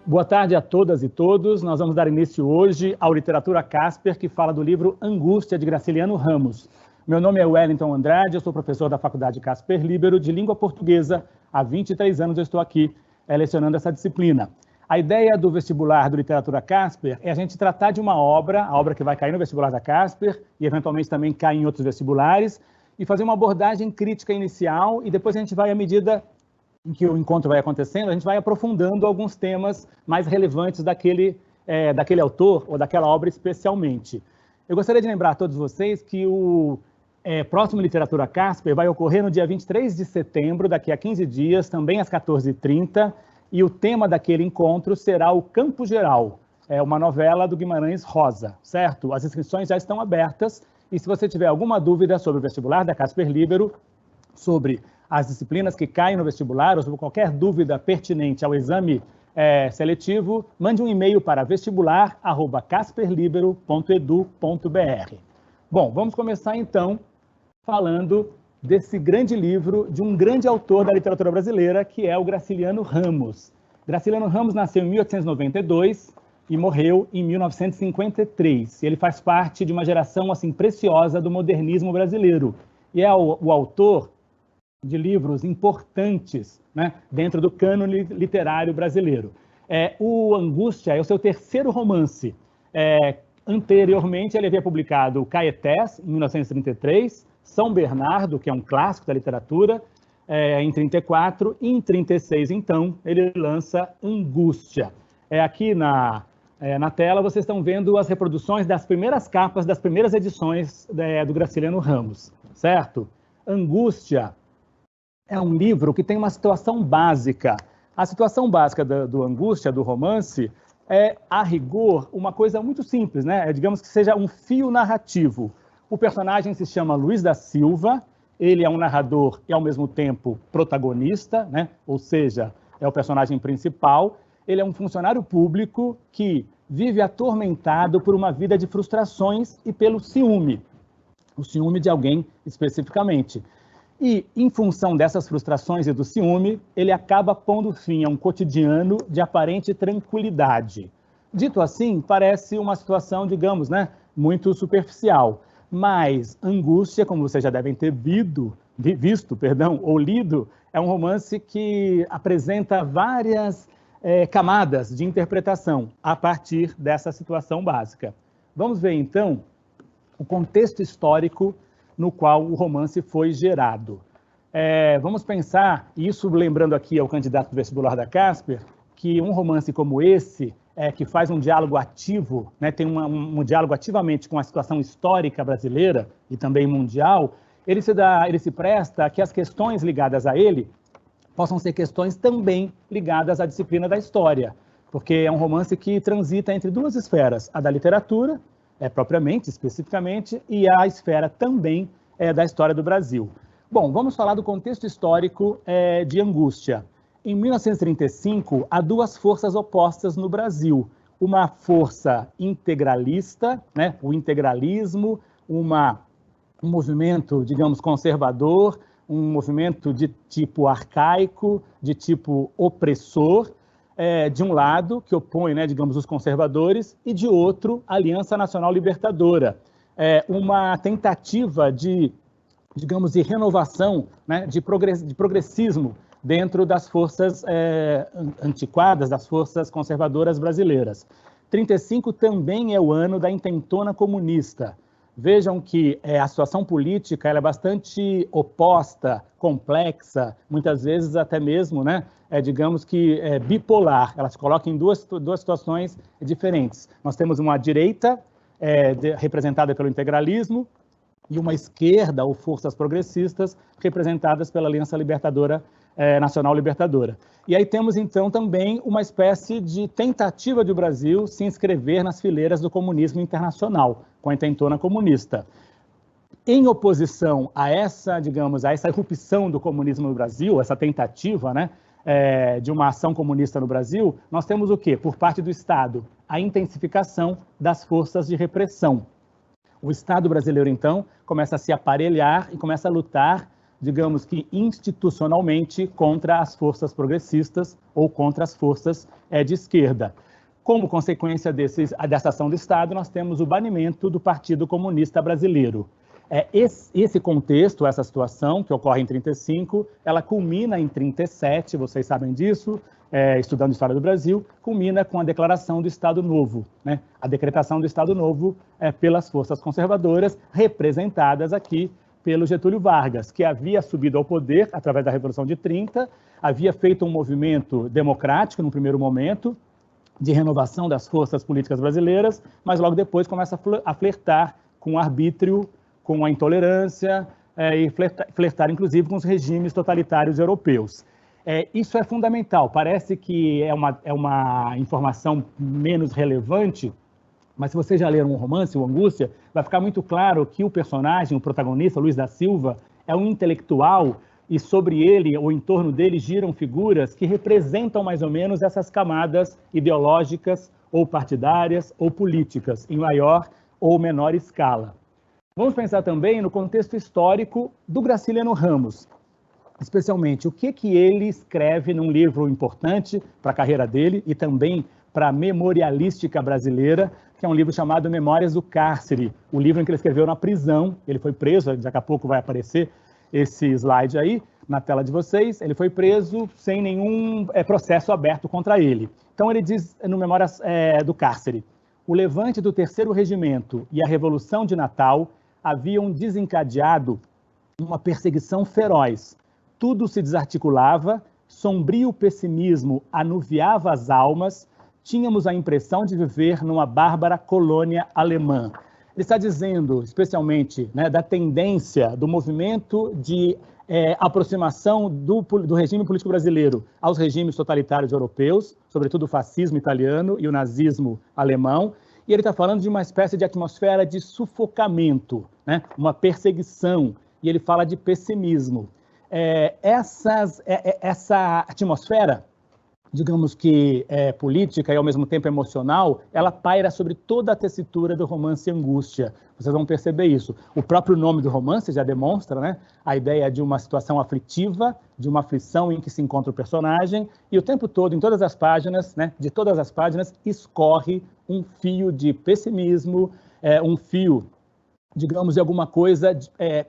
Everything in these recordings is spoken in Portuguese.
Boa tarde a todas e todos. Nós vamos dar início hoje ao Literatura Casper, que fala do livro Angústia, de Graciliano Ramos. Meu nome é Wellington Andrade, eu sou professor da Faculdade Casper Líbero de Língua Portuguesa. Há 23 anos eu estou aqui lecionando essa disciplina. A ideia do vestibular do Literatura Casper é a gente tratar de uma obra, a obra que vai cair no vestibular da Casper e eventualmente também cair em outros vestibulares, e fazer uma abordagem crítica inicial, e depois a gente vai, à medida em que o encontro vai acontecendo, a gente vai aprofundando alguns temas mais relevantes daquele autor ou daquela obra especialmente. Eu gostaria de lembrar a todos vocês que o próximo Literatura Casper vai ocorrer no dia 23 de setembro, daqui a 15 dias, também às 14h30, e o tema daquele encontro será o Campo Geral, uma novela do Guimarães Rosa, certo? As inscrições já estão abertas, e se você tiver alguma dúvida sobre o vestibular da Casper Líbero, sobre as disciplinas que caem no vestibular, ou sobre qualquer dúvida pertinente ao exame seletivo, mande um e-mail para vestibular@casperlibero.edu.br. Bom, vamos começar então falando desse grande livro de um grande autor da literatura brasileira, que é o Graciliano Ramos. Graciliano Ramos nasceu em 1892 e morreu em 1953. Ele faz parte de uma geração assim preciosa do modernismo brasileiro e é o autor de livros importantes, né, dentro do cânone literário brasileiro. O Angústia é o seu terceiro romance. Anteriormente, ele havia publicado o Caetés, em 1933, São Bernardo, que é um clássico da literatura, em 1934, e em 1936, então, ele lança Angústia. Aqui na tela, vocês estão vendo as reproduções das primeiras capas das primeiras edições do Graciliano Ramos, certo? Angústia é um livro que tem uma situação básica. A situação básica do Angústia, do romance, é, a rigor, uma coisa muito simples, né? Digamos que seja um fio narrativo. O personagem se chama Luiz da Silva, ele é um narrador e, ao mesmo tempo, protagonista, né? Ou seja, é o personagem principal. Ele é um funcionário público que vive atormentado por uma vida de frustrações e pelo ciúme. O ciúme de alguém especificamente. E, em função dessas frustrações e do ciúme, ele acaba pondo fim a um cotidiano de aparente tranquilidade. Dito assim, parece uma situação, digamos, né, muito superficial. Mas Angústia, como vocês já devem ter visto, ou lido, é um romance que apresenta várias camadas de interpretação a partir dessa situação básica. Vamos ver, então, o contexto histórico no qual o romance foi gerado. Vamos pensar, e isso lembrando aqui ao candidato do vestibular da Casper, que um romance como esse, que faz um diálogo ativo, né, tem um diálogo ativamente com a situação histórica brasileira e também mundial, ele se presta a que as questões ligadas a ele possam ser questões também ligadas à disciplina da história, porque é um romance que transita entre duas esferas, a da literatura, propriamente, especificamente, e a esfera também da história do Brasil. Bom, vamos falar do contexto histórico de Angústia. Em 1935, há duas forças opostas no Brasil. Uma força integralista, né, o integralismo, um movimento, digamos, conservador, um movimento de tipo arcaico, de tipo opressor, de um lado, que opõe, né, digamos, os conservadores, e de outro, a Aliança Nacional Libertadora. Uma tentativa de, digamos, de renovação, né, de progressismo dentro das forças antiquadas, das forças conservadoras brasileiras. 1935 também é o ano da intentona comunista. Vejam que a situação política ela é bastante oposta, complexa, muitas vezes até mesmo, né, digamos que bipolar. Ela se coloca em duas situações diferentes. Nós temos uma direita representada pelo integralismo e uma esquerda ou forças progressistas representadas pela Aliança Nacional Libertadora. E aí temos, então, também uma espécie de tentativa de o Brasil se inscrever nas fileiras do comunismo internacional, com a intentona comunista. Em oposição a essa, digamos, a essa irrupção do comunismo no Brasil, essa tentativa, né, de uma ação comunista no Brasil, nós temos o quê? Por parte do Estado, a intensificação das forças de repressão. O Estado brasileiro, então, começa a se aparelhar e começa a lutar digamos que institucionalmente, contra as forças progressistas ou contra as forças de esquerda. Como consequência dessa ação do Estado, nós temos o banimento do Partido Comunista Brasileiro. Esse contexto, essa situação que ocorre em 1935, ela culmina em 1937, vocês sabem disso, estudando História do Brasil, culmina com a declaração do Estado Novo, né? A decretação do Estado Novo pelas forças conservadoras, representadas aqui pelo Getúlio Vargas, que havia subido ao poder através da Revolução de 30, havia feito um movimento democrático no primeiro momento, de renovação das forças políticas brasileiras, mas logo depois começa a flertar com o arbítrio, com a intolerância e flertar inclusive com os regimes totalitários europeus. Isso é fundamental, parece que é uma informação menos relevante, mas se vocês já leram um romance, o Angústia, vai ficar muito claro que o personagem, o protagonista, Luiz da Silva, é um intelectual e sobre ele, ou em torno dele, giram figuras que representam mais ou menos essas camadas ideológicas ou partidárias ou políticas, em maior ou menor escala. Vamos pensar também no contexto histórico do Graciliano Ramos, especialmente o que ele escreve num livro importante para a carreira dele e também para a memorialística brasileira, que é um livro chamado Memórias do Cárcere, o livro em que ele escreveu na prisão. Ele foi preso, daqui a pouco vai aparecer esse slide aí na tela de vocês, ele foi preso sem nenhum processo aberto contra ele. Então ele diz no Memórias do Cárcere: o levante do Terceiro Regimento e a Revolução de Natal haviam desencadeado uma perseguição feroz. Tudo se desarticulava, sombrio pessimismo anuviava as almas, tínhamos a impressão de viver numa bárbara colônia alemã. Ele está dizendo, especialmente, né, da tendência do movimento de aproximação do regime político brasileiro aos regimes totalitários europeus, sobretudo o fascismo italiano e o nazismo alemão, e ele está falando de uma espécie de atmosfera de sufocamento, né, uma perseguição, e ele fala de pessimismo. Essa atmosfera, digamos que política e ao mesmo tempo emocional, ela paira sobre toda a tessitura do romance Angústia. Vocês vão perceber isso. O próprio nome do romance já demonstra, né, a ideia de uma situação aflitiva, de uma aflição em que se encontra o personagem, e o tempo todo, em todas as páginas, né, de todas as páginas, escorre um fio de pessimismo, um fio, digamos, de alguma coisa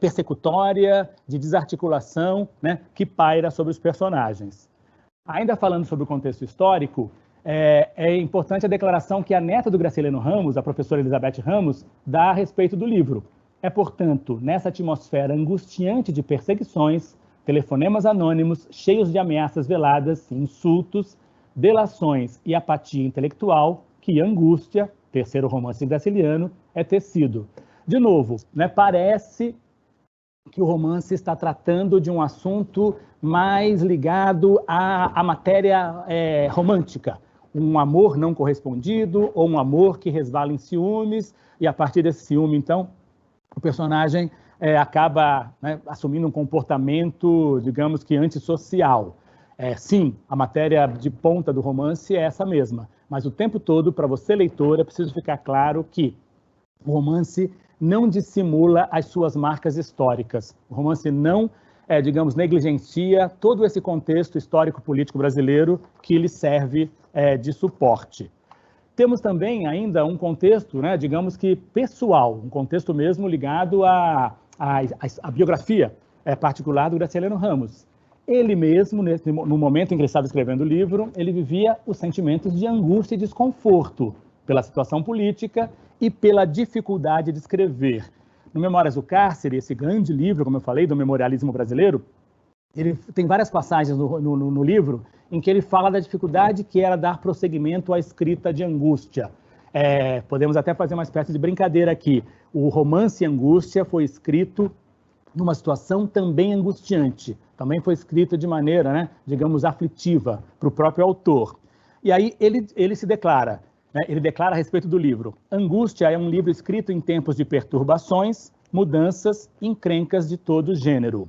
persecutória, de desarticulação, né, que paira sobre os personagens. Ainda falando sobre o contexto histórico, é importante a declaração que a neta do Graciliano Ramos, a professora Elizabeth Ramos, dá a respeito do livro. É, portanto, nessa atmosfera angustiante de perseguições, telefonemas anônimos, cheios de ameaças veladas, insultos, delações e apatia intelectual, que Angústia, terceiro romance graciliano, é tecido. De novo, né, parece que o romance está tratando de um assunto mais ligado à matéria romântica, um amor não correspondido ou um amor que resvala em ciúmes, e a partir desse ciúme, então, o personagem acaba, né, assumindo um comportamento, digamos que antissocial. Sim, a matéria de ponta do romance é essa mesma, mas o tempo todo, para você, leitor, é preciso ficar claro que o romance não dissimula as suas marcas históricas. O romance não, digamos, negligencia todo esse contexto histórico-político brasileiro que lhe serve de suporte. Temos também ainda um contexto, né, digamos que pessoal, um contexto mesmo ligado à biografia particular do Graciliano Ramos. Ele mesmo, no momento em que ele estava escrevendo o livro, ele vivia os sentimentos de angústia e desconforto pela situação política e pela dificuldade de escrever. No Memórias do Cárcere, esse grande livro, como eu falei, do memorialismo brasileiro, ele tem várias passagens no livro em que ele fala da dificuldade que era dar prosseguimento à escrita de Angústia. Podemos até fazer uma espécie de brincadeira aqui. O romance Angústia foi escrito numa situação também angustiante, também foi escrito de maneira, né, digamos, aflitiva para o próprio autor. E aí ele se declara, ele declara a respeito do livro: Angústia é um livro escrito em tempos de perturbações, mudanças, encrencas de todo gênero.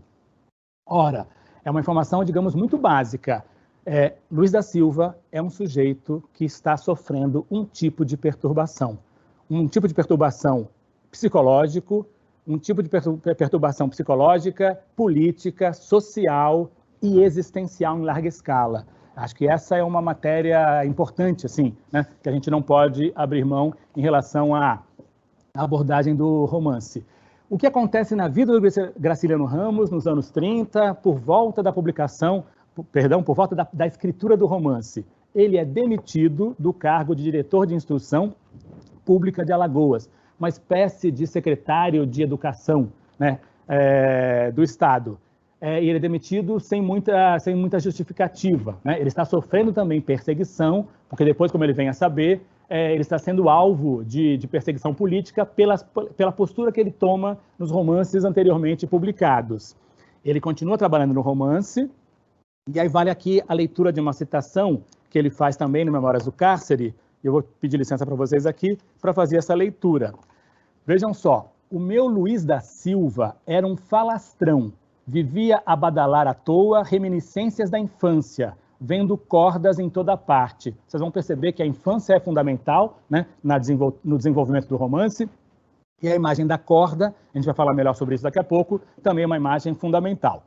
Ora, é uma informação, digamos, muito básica. Luiz da Silva é um sujeito que está sofrendo um tipo de perturbação psicológico, um tipo de perturbação psicológica, política, social e existencial em larga escala. Acho que essa é uma matéria importante, assim, né, que a gente não pode abrir mão em relação à abordagem do romance. O que acontece na vida do Graciliano Ramos nos anos 30, por volta da publicação, por volta da escritura do romance? Ele é demitido do cargo de diretor de instrução pública de Alagoas, uma espécie de secretário de educação, né, do Estado. E ele é demitido sem muita justificativa, né? Ele está sofrendo também perseguição, porque depois, como ele vem a saber, ele está sendo alvo de perseguição política pela postura que ele toma nos romances anteriormente publicados. Ele continua trabalhando no romance, e aí vale aqui a leitura de uma citação que ele faz também no Memórias do Cárcere. Eu vou pedir licença para vocês aqui para fazer essa leitura. Vejam só, o meu Luiz da Silva era um falastrão, vivia a badalar à toa reminiscências da infância, vendo cordas em toda parte. Vocês vão perceber que a infância é fundamental, né, no desenvolvimento do romance, e a imagem da corda, a gente vai falar melhor sobre isso daqui a pouco, também é uma imagem fundamental.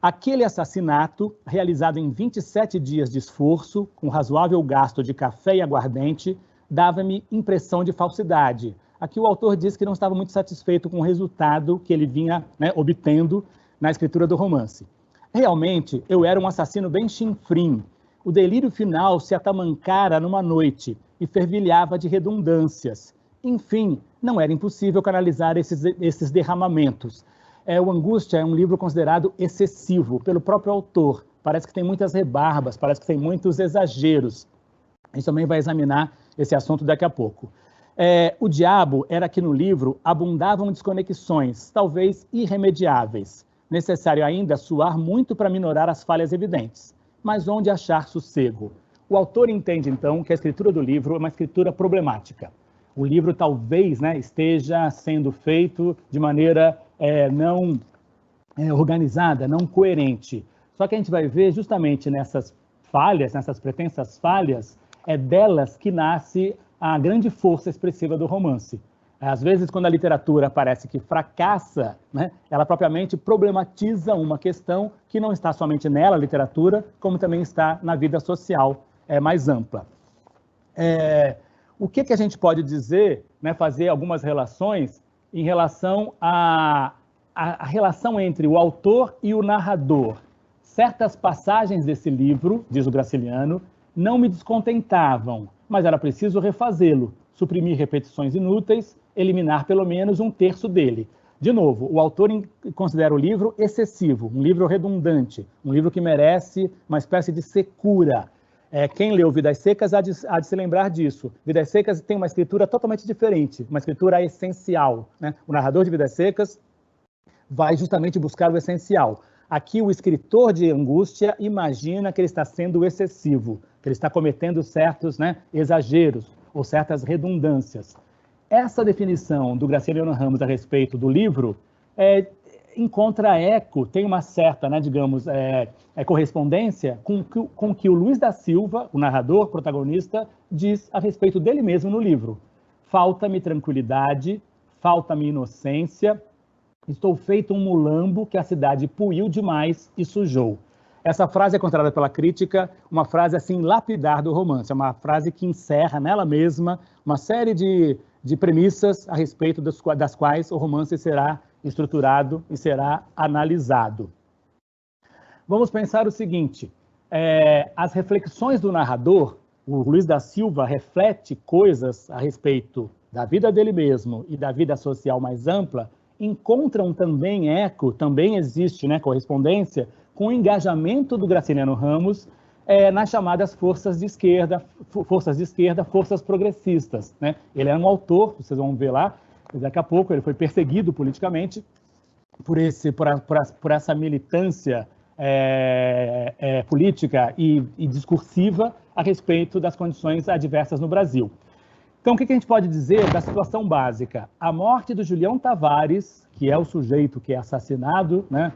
Aquele assassinato, realizado em 27 dias de esforço, com razoável gasto de café e aguardente, dava-me impressão de falsidade. Aqui o autor diz que não estava muito satisfeito com o resultado que ele vinha, né, obtendo na escritura do romance. Realmente, eu era um assassino bem chinfrim. O delírio final se atamancara numa noite e fervilhava de redundâncias. Enfim, não era impossível canalizar esses derramamentos. O Angústia é um livro considerado excessivo pelo próprio autor. Parece que tem muitas rebarbas, parece que tem muitos exageros. A gente também vai examinar esse assunto daqui a pouco. O diabo era que no livro abundavam desconexões, talvez irremediáveis. Necessário ainda suar muito para minorar as falhas evidentes. Mas onde achar sossego? O autor entende, então, que a escritura do livro é uma escritura problemática. O livro talvez, né, esteja sendo feito de maneira não organizada, não coerente. Só que a gente vai ver justamente nessas falhas, nessas pretensas falhas, delas que nasce a grande força expressiva do romance. Às vezes, quando a literatura parece que fracassa, né, ela propriamente problematiza uma questão que não está somente nela, a literatura, como também está na vida social mais ampla. O que a gente pode dizer, né, fazer algumas relações em relação à relação entre o autor e o narrador. Certas passagens desse livro, diz o Graciliano, não me descontentavam, mas era preciso refazê-lo, suprimir repetições inúteis, eliminar pelo menos um terço dele. De novo, o autor considera o livro excessivo, um livro redundante, um livro que merece uma espécie de secura. Quem leu Vidas Secas há de se lembrar disso. Vidas Secas tem uma escritura totalmente diferente, uma escritura essencial, né? O narrador de Vidas Secas vai justamente buscar o essencial. Aqui o escritor de Angústia imagina que ele está sendo excessivo, que ele está cometendo certos, né, exageros ou certas redundâncias. Essa definição do Graciliano Ramos a respeito do livro encontra eco, tem uma certa, né, digamos, correspondência com o que o Luiz da Silva, o narrador, protagonista, diz a respeito dele mesmo no livro. Falta-me tranquilidade, falta-me inocência, estou feito um mulambo que a cidade puiu demais e sujou. Essa frase é considerada pela crítica uma frase assim lapidar do romance, é uma frase que encerra nela mesma uma série de premissas a respeito das quais o romance será estruturado e será analisado. Vamos pensar o seguinte, as reflexões do narrador, o Luiz da Silva reflete coisas a respeito da vida dele mesmo e da vida social mais ampla, encontram também eco, também existe, né, correspondência com o engajamento do Graciliano Ramos nas chamadas forças de esquerda, forças progressistas, né? Ele era um autor, vocês vão ver lá, daqui a pouco ele foi perseguido politicamente por essa militância política e discursiva a respeito das condições adversas no Brasil. Então, o que a gente pode dizer da situação básica? A morte do Julião Tavares, que é o sujeito que é assassinado, né,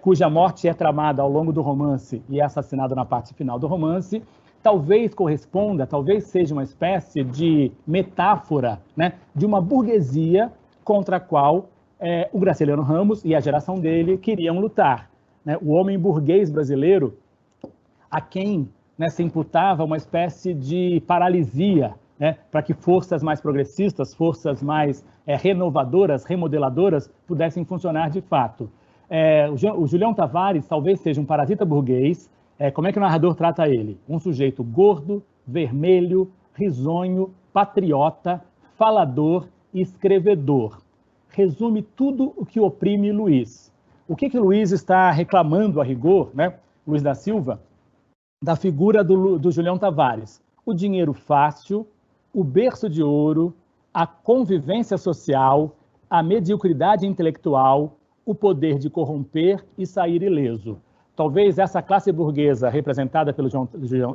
cuja morte é tramada ao longo do romance e é assassinado na parte final do romance, talvez corresponda, talvez seja uma espécie de metáfora, né, de uma burguesia contra a qual o Graciliano Ramos e a geração dele queriam lutar, né? O homem burguês brasileiro, a quem, né, se imputava uma espécie de paralisia, né, para que forças mais progressistas, forças mais renovadoras, remodeladoras, pudessem funcionar de fato. O Julião Tavares talvez seja um parasita burguês. Como é que o narrador trata ele? Um sujeito gordo, vermelho, risonho, patriota, falador e escrevedor. Resume tudo o que oprime Luiz. O que Luiz está reclamando a rigor, né, Luiz da Silva, da figura do Julião Tavares? O dinheiro fácil, o berço de ouro, a convivência social, a mediocridade intelectual, o poder de corromper e sair ileso. Talvez essa classe burguesa representada pelo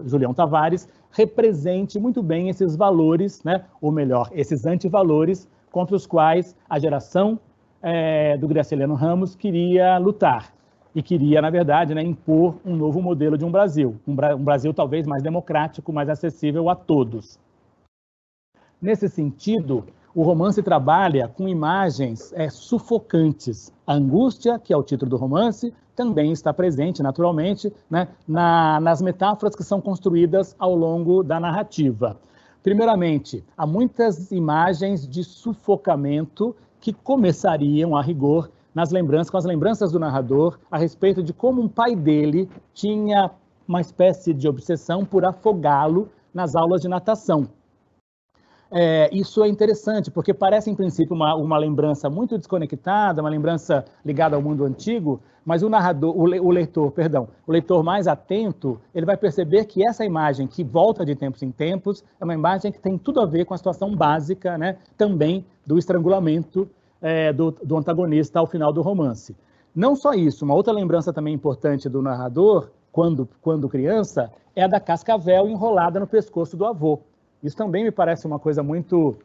Julião Tavares represente muito bem esses valores, né? Ou melhor, esses antivalores contra os quais a geração do Graciliano Ramos queria lutar e queria, na verdade, né, impor um novo modelo de um Brasil, um Brasil talvez mais democrático, mais acessível a todos. Nesse sentido, o romance trabalha com imagens sufocantes. A angústia, que é o título do romance, também está presente, naturalmente, né, nas metáforas que são construídas ao longo da narrativa. Primeiramente, há muitas imagens de sufocamento que começariam, a rigor, com as lembranças do narrador a respeito de como um pai dele tinha uma espécie de obsessão por afogá-lo nas aulas de natação. Isso é interessante, porque parece, em princípio, uma lembrança muito desconectada, uma lembrança ligada ao mundo antigo, mas o leitor mais atento, ele vai perceber que essa imagem, que volta de tempos em tempos, é uma imagem que tem tudo a ver com a situação básica, né, também do estrangulamento do antagonista ao final do romance. Não só isso, uma outra lembrança também importante do narrador, quando criança, é a da cascavel enrolada no pescoço do avô. Isso também me parece uma coisa muito,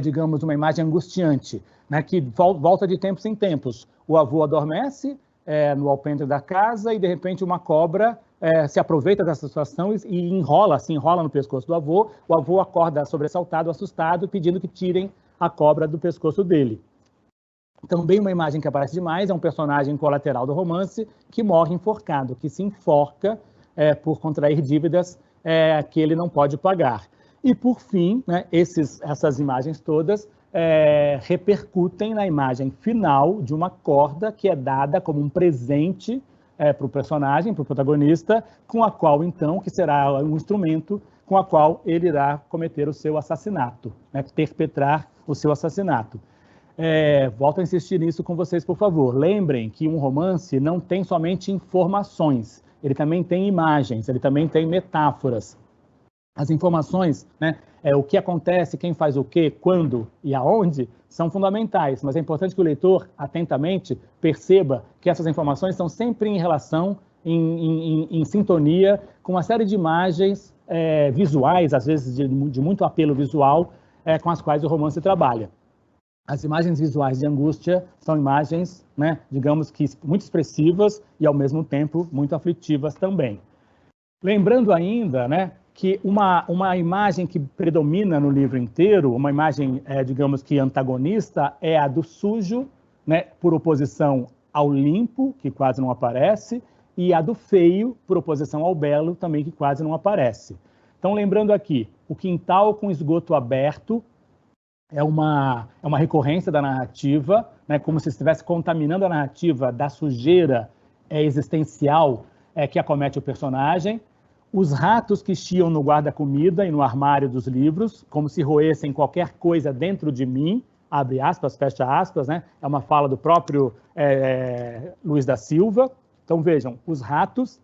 digamos, uma imagem angustiante, né, que volta de tempos em tempos. O avô adormece no alpendre da casa e, de repente, uma cobra se aproveita dessa situação e se enrola no pescoço do avô. O avô acorda sobressaltado, assustado, pedindo que tirem a cobra do pescoço dele. Também uma imagem que aparece demais é um personagem colateral do romance que morre enforcado, que se enforca por contrair dívidas que ele não pode pagar. E, por fim, né, essas imagens todas repercutem na imagem final de uma corda que é dada como um presente para o personagem, para o protagonista, com a qual, então, que será um instrumento com a qual ele irá cometer o seu assassinato, né, perpetrar o seu assassinato. Volto a insistir nisso com vocês, por favor. Lembrem que um romance não tem somente informações, ele também tem imagens, ele também tem metáforas. As informações, né, o que acontece, quem faz o quê, quando e aonde, são fundamentais, mas é importante que o leitor, atentamente, perceba que essas informações estão sempre em relação, em sintonia com uma série de imagens visuais, às vezes de muito apelo visual, com as quais o romance trabalha. As imagens visuais de angústia são imagens, né, digamos que muito expressivas e, ao mesmo tempo, muito aflitivas também. Lembrando ainda, né, que uma imagem que predomina no livro inteiro, uma imagem, digamos que antagonista, é a do sujo, né, por oposição ao limpo, que quase não aparece, e a do feio, por oposição ao belo, também que quase não aparece. Então, lembrando aqui, o quintal com esgoto aberto, é uma recorrência da narrativa, né, como se estivesse contaminando a narrativa da sujeira existencial que acomete o personagem. Os ratos que chiam no guarda-comida e no armário dos livros, como se roessem qualquer coisa dentro de mim, abre aspas, fecha aspas, né? É uma fala do próprio Luiz da Silva. Então, vejam, os ratos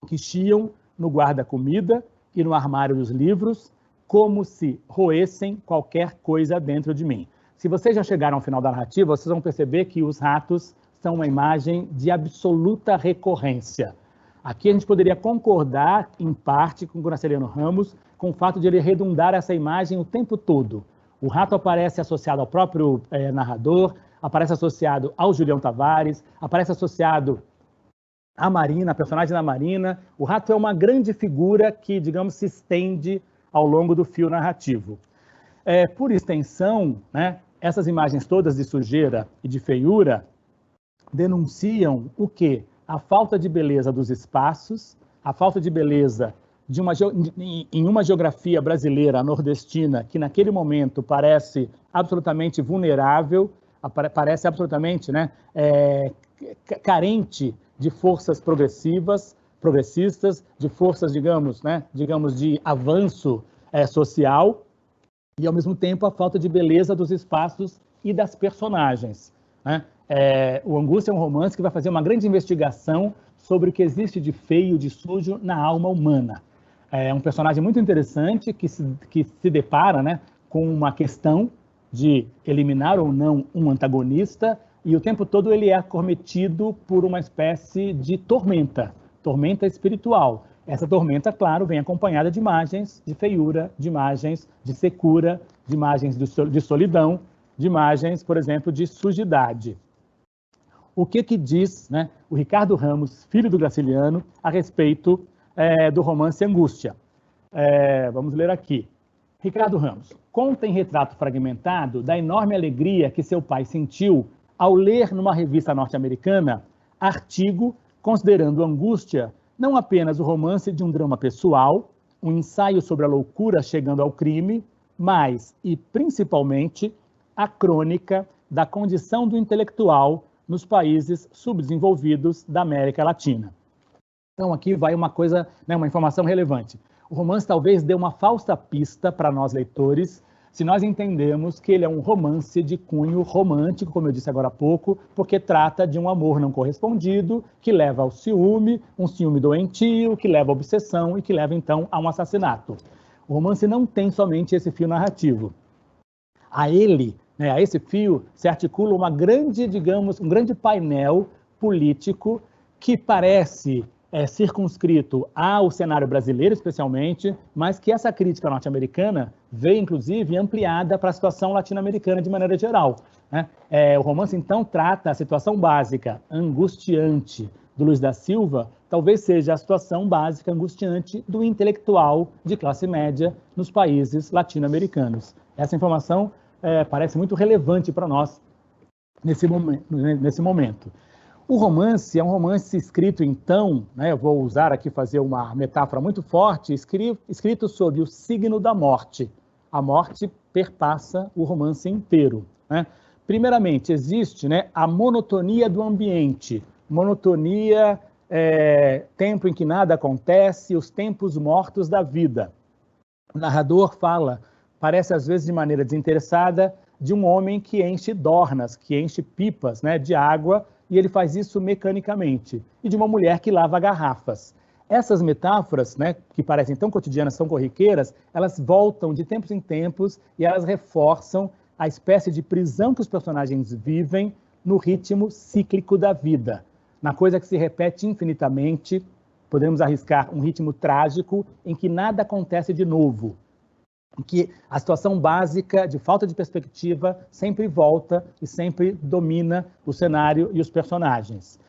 que chiam no guarda-comida e no armário dos livros, como se roessem qualquer coisa dentro de mim. Se vocês já chegaram ao final da narrativa, vocês vão perceber que os ratos são uma imagem de absoluta recorrência. Aqui a gente poderia concordar, em parte, com o Graciliano Ramos, com o fato de ele redundar essa imagem o tempo todo. O rato aparece associado ao próprio narrador, aparece associado ao Julião Tavares, aparece associado à Marina, a personagem da Marina. O rato é uma grande figura que, digamos, se estende ao longo do fio narrativo. Por extensão, né, essas imagens todas de sujeira e de feiura denunciam o quê? A falta de beleza dos espaços, a falta de beleza em uma geografia brasileira, nordestina, que naquele momento parece absolutamente vulnerável, parece absolutamente, né, carente de forças progressistas, de forças, digamos, de avanço social, e, ao mesmo tempo, a falta de beleza dos espaços e das personagens, né? O Angústia é um romance que vai fazer uma grande investigação sobre o que existe de feio, de sujo na alma humana. É um personagem muito interessante que se depara, né, com uma questão de eliminar ou não um antagonista, e o tempo todo ele é acometido por uma espécie de tormenta espiritual. Essa tormenta, claro, vem acompanhada de imagens de feiura, de imagens de secura, de imagens de solidão, de imagens, por exemplo, de sujidade. O que diz, né, o Ricardo Ramos, filho do Graciliano, a respeito do romance Angústia? Vamos ler aqui. Ricardo Ramos conta em retrato fragmentado da enorme alegria que seu pai sentiu ao ler numa revista norte-americana artigo considerando Angústia não apenas o romance de um drama pessoal, um ensaio sobre a loucura chegando ao crime, mas, e principalmente, a crônica da condição do intelectual nos países subdesenvolvidos da América Latina. Então, aqui vai uma coisa, né, uma informação relevante. O romance talvez dê uma falsa pista para nós leitores, se nós entendemos que ele é um romance de cunho romântico, como eu disse agora há pouco, porque trata de um amor não correspondido, que leva ao ciúme, um ciúme doentio, que leva à obsessão e que leva, então, a um assassinato. O romance não tem somente esse fio narrativo. A esse fio se articula uma grande, digamos, um grande painel político que parece circunscrito ao cenário brasileiro, especialmente, mas que essa crítica norte-americana veio, inclusive, ampliada para a situação latino-americana de maneira geral, né? O romance, então, trata a situação básica, angustiante, do Luiz da Silva, talvez seja a situação básica, angustiante, do intelectual de classe média nos países latino-americanos. Essa informação parece muito relevante para nós nesse momento. O romance é um romance escrito, então, né, eu vou usar aqui, fazer uma metáfora muito forte, escrito sob o signo da morte. A morte perpassa o romance inteiro, né? Primeiramente, existe, né, a monotonia do ambiente, monotonia, tempo em que nada acontece, os tempos mortos da vida. O narrador fala, parece às vezes de maneira desinteressada, de um homem que enche dornas, que enche pipas, né, de água, e ele faz isso mecanicamente, e de uma mulher que lava garrafas. Essas metáforas, né, que parecem tão cotidianas, tão corriqueiras, elas voltam de tempos em tempos e elas reforçam a espécie de prisão que os personagens vivem no ritmo cíclico da vida, na coisa que se repete infinitamente, podemos arriscar um ritmo trágico em que nada acontece de novo, em que a situação básica de falta de perspectiva sempre volta e sempre domina o cenário e os personagens.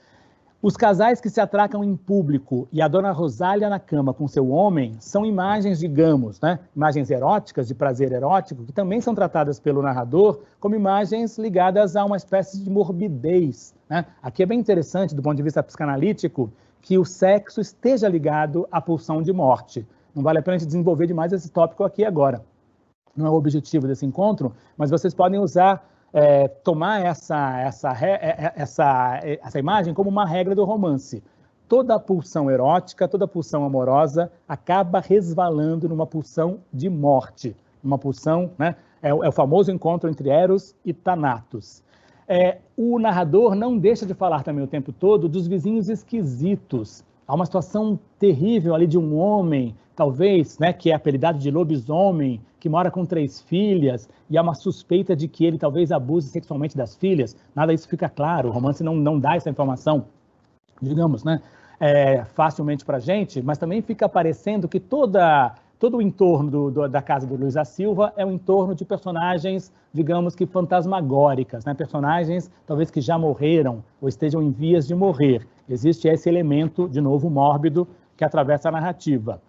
Os casais que se atracam em público e a dona Rosália na cama com seu homem são imagens, digamos, né, imagens eróticas, de prazer erótico, que também são tratadas pelo narrador como imagens ligadas a uma espécie de morbidez, né? Aqui é bem interessante, do ponto de vista psicanalítico, que o sexo esteja ligado à pulsão de morte. Não vale a pena a gente desenvolver demais esse tópico aqui agora. Não é o objetivo desse encontro, mas vocês podem usar, tomar essa imagem como uma regra do romance. Toda a pulsão erótica, toda a pulsão amorosa acaba resvalando numa pulsão de morte. Uma pulsão, né? É o famoso encontro entre Eros e Thanatos. O narrador não deixa de falar também o tempo todo dos vizinhos esquisitos. Há uma situação terrível ali de um homem, talvez, né, que é apelidado de lobisomem, que mora com 3 filhas, e há uma suspeita de que ele talvez abuse sexualmente das filhas. Nada disso fica claro, o romance não dá essa informação, digamos, né, facilmente para a gente, mas também fica parecendo que todo o entorno da casa do Luiz da Silva é um entorno de personagens, digamos que fantasmagóricas, né? Personagens talvez que já morreram ou estejam em vias de morrer. Existe esse elemento, de novo, mórbido, que atravessa a narrativa.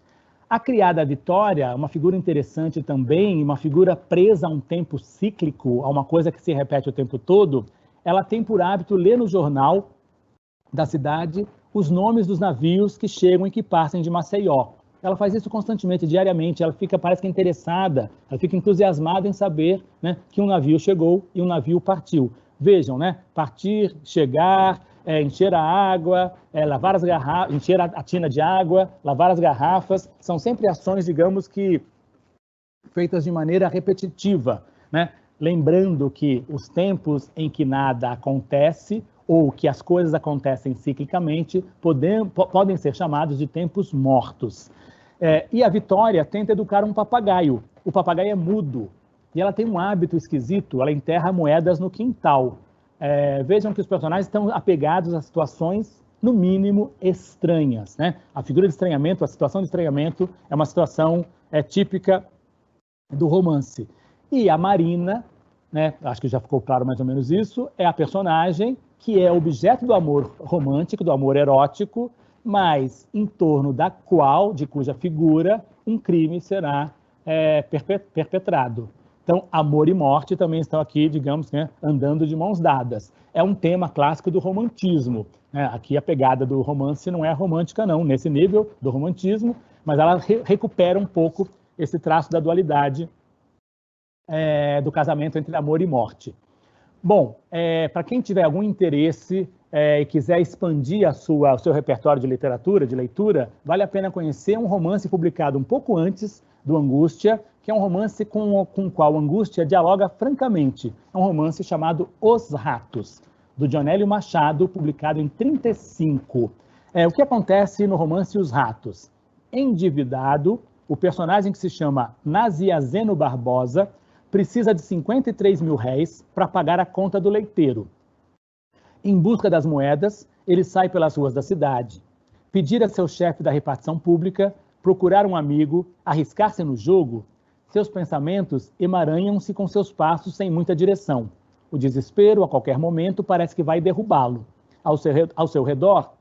A criada Vitória, uma figura interessante também, uma figura presa a um tempo cíclico, a uma coisa que se repete o tempo todo, ela tem por hábito ler no jornal da cidade os nomes dos navios que chegam e que partem de Maceió. Ela faz isso constantemente, diariamente, ela fica, parece que interessada, ela fica entusiasmada em saber, né, que um navio chegou e um navio partiu. Vejam, né, partir, chegar, encher a água, lavar as garrafas, encher a tina de água, lavar as garrafas, são sempre ações, digamos que, feitas de maneira repetitiva, né? Lembrando que os tempos em que nada acontece, ou que as coisas acontecem ciclicamente, podem ser chamados de tempos mortos. E a Vitória tenta educar um papagaio. O papagaio é mudo, e ela tem um hábito esquisito, ela enterra moedas no quintal. Vejam que os personagens estão apegados a situações, no mínimo, estranhas, né? A figura de estranhamento, a situação de estranhamento é uma situação típica do romance. E a Marina, né, acho que já ficou claro mais ou menos isso, é a personagem que é objeto do amor romântico, do amor erótico, mas em torno da qual, de cuja figura, um crime será perpetrado. Então, amor e morte também estão aqui, digamos, né, andando de mãos dadas. É um tema clássico do romantismo, né? Aqui a pegada do romance não é romântica, não, nesse nível do romantismo, mas ela recupera um pouco esse traço da dualidade do casamento entre amor e morte. Bom, para quem tiver algum interesse e quiser expandir o seu repertório de literatura, de leitura, vale a pena conhecer um romance publicado um pouco antes do Angústia, que é um romance com o qual Angústia dialoga francamente. É um romance chamado Os Ratos, do Dionélio Machado, publicado em 1935. O que acontece no romance Os Ratos? Endividado, o personagem que se chama Naziazeno Barbosa precisa de 53 mil réis para pagar a conta do leiteiro. Em busca das moedas, ele sai pelas ruas da cidade. Pedir a seu chefe da repartição pública, procurar um amigo, arriscar-se no jogo, seus pensamentos emaranham-se com seus passos sem muita direção. O desespero, a qualquer momento, parece que vai derrubá-lo. Ao seu redor,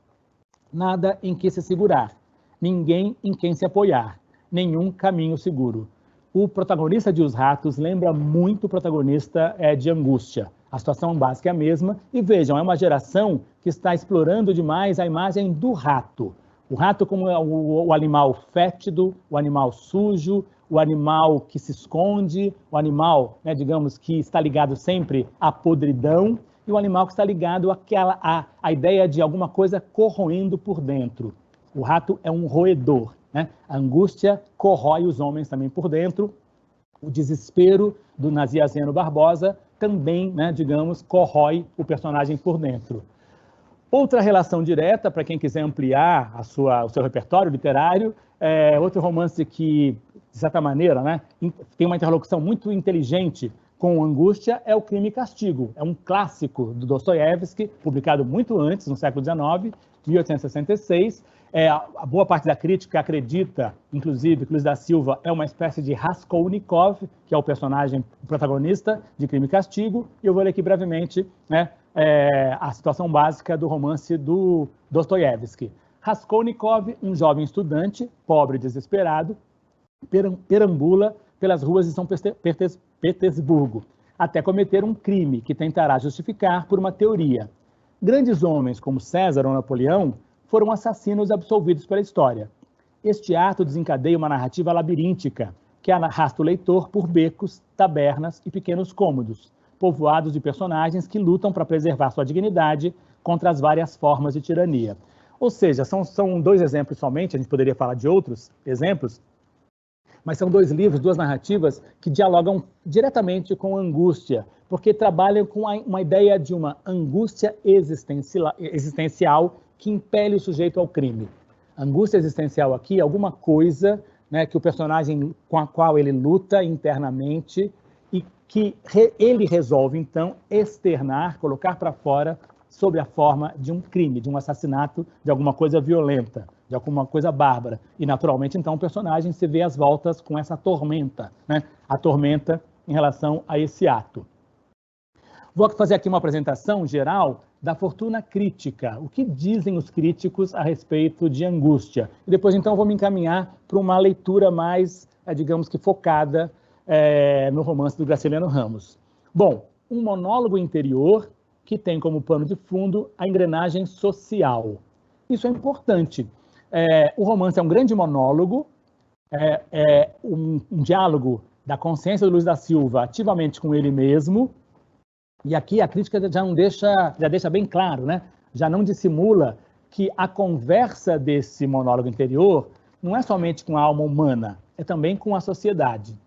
nada em que se segurar, ninguém em quem se apoiar, nenhum caminho seguro. O protagonista de Os Ratos lembra muito o protagonista de Angústia. A situação básica é a mesma. E vejam, é uma geração que está explorando demais a imagem do rato. O rato como o animal fétido, o animal sujo, o animal que se esconde, o animal, né, digamos, que está ligado sempre à podridão, e o animal que está ligado à ideia de alguma coisa corroendo por dentro. O rato é um roedor, né? A angústia corrói os homens também por dentro. O desespero do Naziazeno Barbosa também, né, digamos, corrói o personagem por dentro. Outra relação direta, para quem quiser ampliar o seu repertório literário, outro romance que, de certa maneira, né, tem uma interlocução muito inteligente com Angústia, é o Crime e Castigo. É um clássico do Dostoiévski, publicado muito antes, no século XIX, 1866. A boa parte da crítica acredita, inclusive, que Luiz da Silva é uma espécie de Raskolnikov, que é o personagem, o protagonista de Crime e Castigo, e eu vou ler aqui brevemente, né, a situação básica do romance do Dostoiévski. Raskolnikov, um jovem estudante, pobre e desesperado, perambula pelas ruas de São Petersburgo, até cometer um crime que tentará justificar por uma teoria. Grandes homens como César ou Napoleão foram assassinos absolvidos pela história. Este ato desencadeia uma narrativa labiríntica, que arrasta o leitor por becos, tabernas e pequenos cômodos, povoados de personagens que lutam para preservar sua dignidade contra as várias formas de tirania. Ou seja, são dois exemplos somente, a gente poderia falar de outros exemplos, mas são dois livros, duas narrativas que dialogam diretamente com a angústia, porque trabalham com uma ideia de uma angústia existencial que impele o sujeito ao crime. Angústia existencial aqui é alguma coisa, né, que o personagem com a qual ele luta internamente e que ele resolve, então, externar, colocar para fora sob a forma de um crime, de um assassinato, de alguma coisa violenta, de alguma coisa bárbara. E, naturalmente, então, o personagem se vê às voltas com essa tormenta, né? A tormenta em relação a esse ato. Vou fazer aqui uma apresentação geral da fortuna crítica. O que dizem os críticos a respeito de Angústia? E depois, então, vou me encaminhar para uma leitura mais, digamos que focada no romance do Graciliano Ramos. Bom, um monólogo interior que tem como pano de fundo a engrenagem social. Isso é importante. O romance é um grande monólogo, um diálogo da consciência do Luiz da Silva ativamente com ele mesmo. E aqui a crítica já deixa bem claro, né? Já não dissimula que a conversa desse monólogo interior não é somente com a alma humana, é também com a sociedade.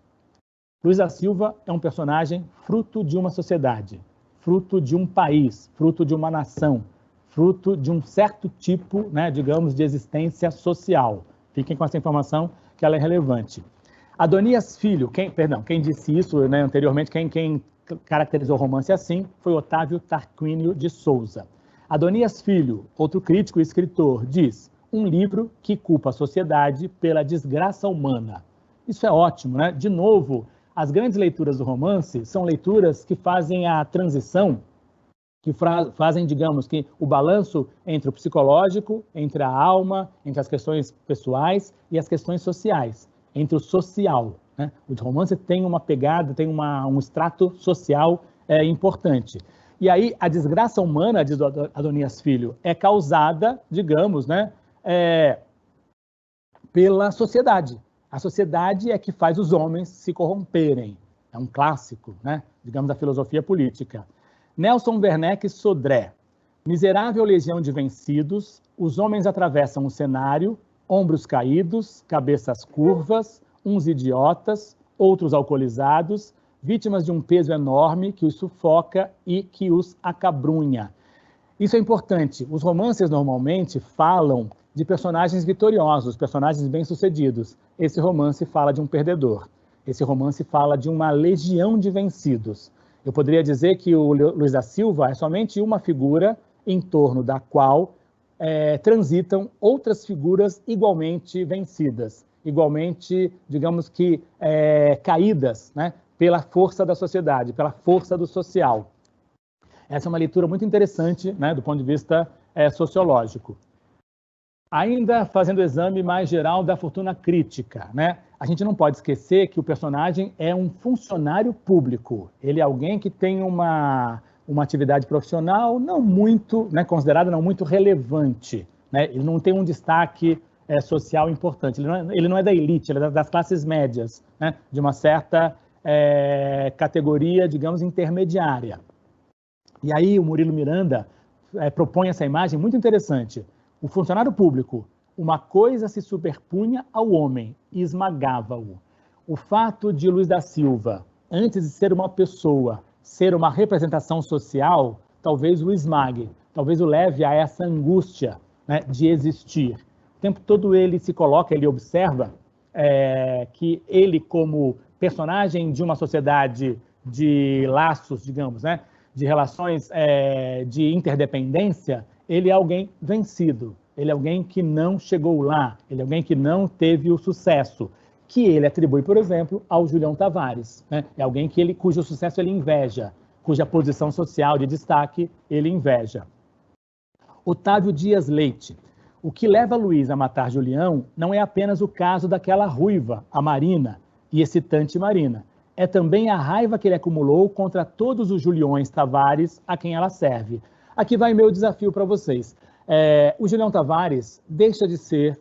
Luiz da Silva é um personagem fruto de uma sociedade, fruto de um país, fruto de uma nação, fruto de um certo tipo, né, digamos, de existência social. Fiquem com essa informação que ela é relevante. Adonias Filho, quem disse isso, né, anteriormente, quem caracterizou o romance assim, foi Otávio Tarquínio de Souza. Adonias Filho, outro crítico e escritor, diz: um livro que culpa a sociedade pela desgraça humana. Isso é ótimo, né? De novo, as grandes leituras do romance são leituras que fazem a transição, que fazem, digamos, que o balanço entre o psicológico, entre a alma, entre as questões pessoais e as questões sociais, entre o social. O romance tem uma pegada, tem um extrato social importante. E aí, a desgraça humana, diz Adonias Filho, é causada, digamos, né, pela sociedade. A sociedade é que faz os homens se corromperem. É um clássico, né, digamos, da filosofia política. Nelson Werneck Sodré. Miserável legião de vencidos, os homens atravessam o cenário, ombros caídos, cabeças curvas, uns idiotas, outros alcoolizados, vítimas de um peso enorme que os sufoca e que os acabrunha. Isso é importante. Os romances normalmente falam de personagens vitoriosos, personagens bem-sucedidos. Esse romance fala de um perdedor. Esse romance fala de uma legião de vencidos. Eu poderia dizer que o Luiz da Silva é somente uma figura em torno da qual transitam outras figuras igualmente vencidas, igualmente, digamos que, caídas, né, pela força da sociedade, pela força do social. Essa é uma leitura muito interessante, né, do ponto de vista sociológico. Ainda fazendo o exame mais geral da fortuna crítica, né, a gente não pode esquecer que o personagem é um funcionário público. Ele é alguém que tem uma atividade profissional não muito, né, considerada não muito relevante, né, ele não tem um destaque social importante. Ele não é da elite, ele é das classes médias, né, de uma certa categoria, digamos, intermediária. E aí o Murilo Miranda propõe essa imagem muito interessante. O funcionário público, uma coisa se superpunha ao homem e esmagava-o. O fato de Luiz da Silva, antes de ser uma pessoa, ser uma representação social, talvez o esmague, talvez o leve a essa angústia, né, de existir. O tempo todo ele se coloca, ele observa que ele, como personagem de uma sociedade de laços, digamos, né, de relações de interdependência, ele é alguém vencido, ele é alguém que não chegou lá, ele é alguém que não teve o sucesso, que ele atribui, por exemplo, ao Julião Tavares, né? É alguém cujo sucesso ele inveja, cuja posição social de destaque ele inveja. Otávio Dias Leite. O que leva Luiz a matar Julião não é apenas o caso daquela ruiva, a Marina, e excitante Marina. É também a raiva que ele acumulou contra todos os Juliões Tavares a quem ela serve. Aqui vai meu desafio para vocês. O Julião Tavares deixa de ser,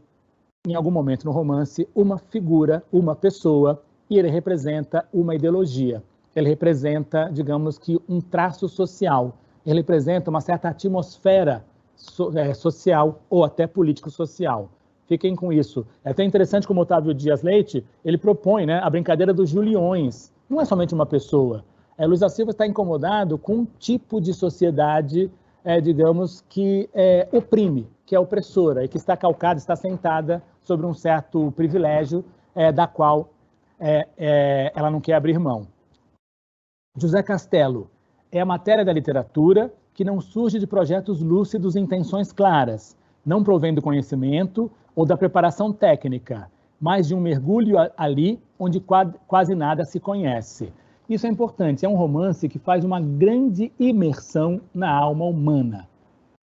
em algum momento no romance, uma figura, uma pessoa, e ele representa uma ideologia. Ele representa, digamos que, um traço social. Ele representa uma certa atmosfera social ou até político-social. Fiquem com isso. É até interessante como Otávio Dias Leite, ele propõe, né, a brincadeira dos Juliões. Não é somente uma pessoa. Luiz da Silva está incomodado com um tipo de sociedade, digamos, que oprime, que é opressora e que está calcada, está sentada sobre um certo privilégio da qual ela não quer abrir mão. José Castelo. É a matéria da literatura que não surge de projetos lúcidos e intenções claras, não provém do conhecimento ou da preparação técnica, mas de um mergulho ali onde quase nada se conhece. Isso é importante, é um romance que faz uma grande imersão na alma humana.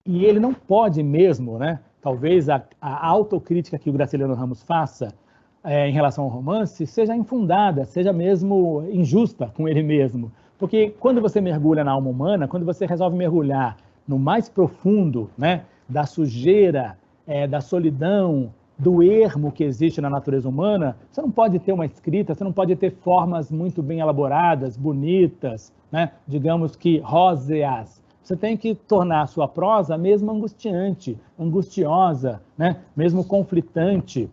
E ele não pode mesmo, né? Talvez a autocrítica que o Graciliano Ramos faça em relação ao romance seja infundada, seja mesmo injusta com ele mesmo. Porque quando você mergulha na alma humana, quando você resolve mergulhar no mais profundo, né, da sujeira, da solidão, do ermo que existe na natureza humana, você não pode ter uma escrita, você não pode ter formas muito bem elaboradas, bonitas, né, digamos que róseas. Você tem que tornar a sua prosa mesmo angustiante, angustiosa, né, mesmo conflitante.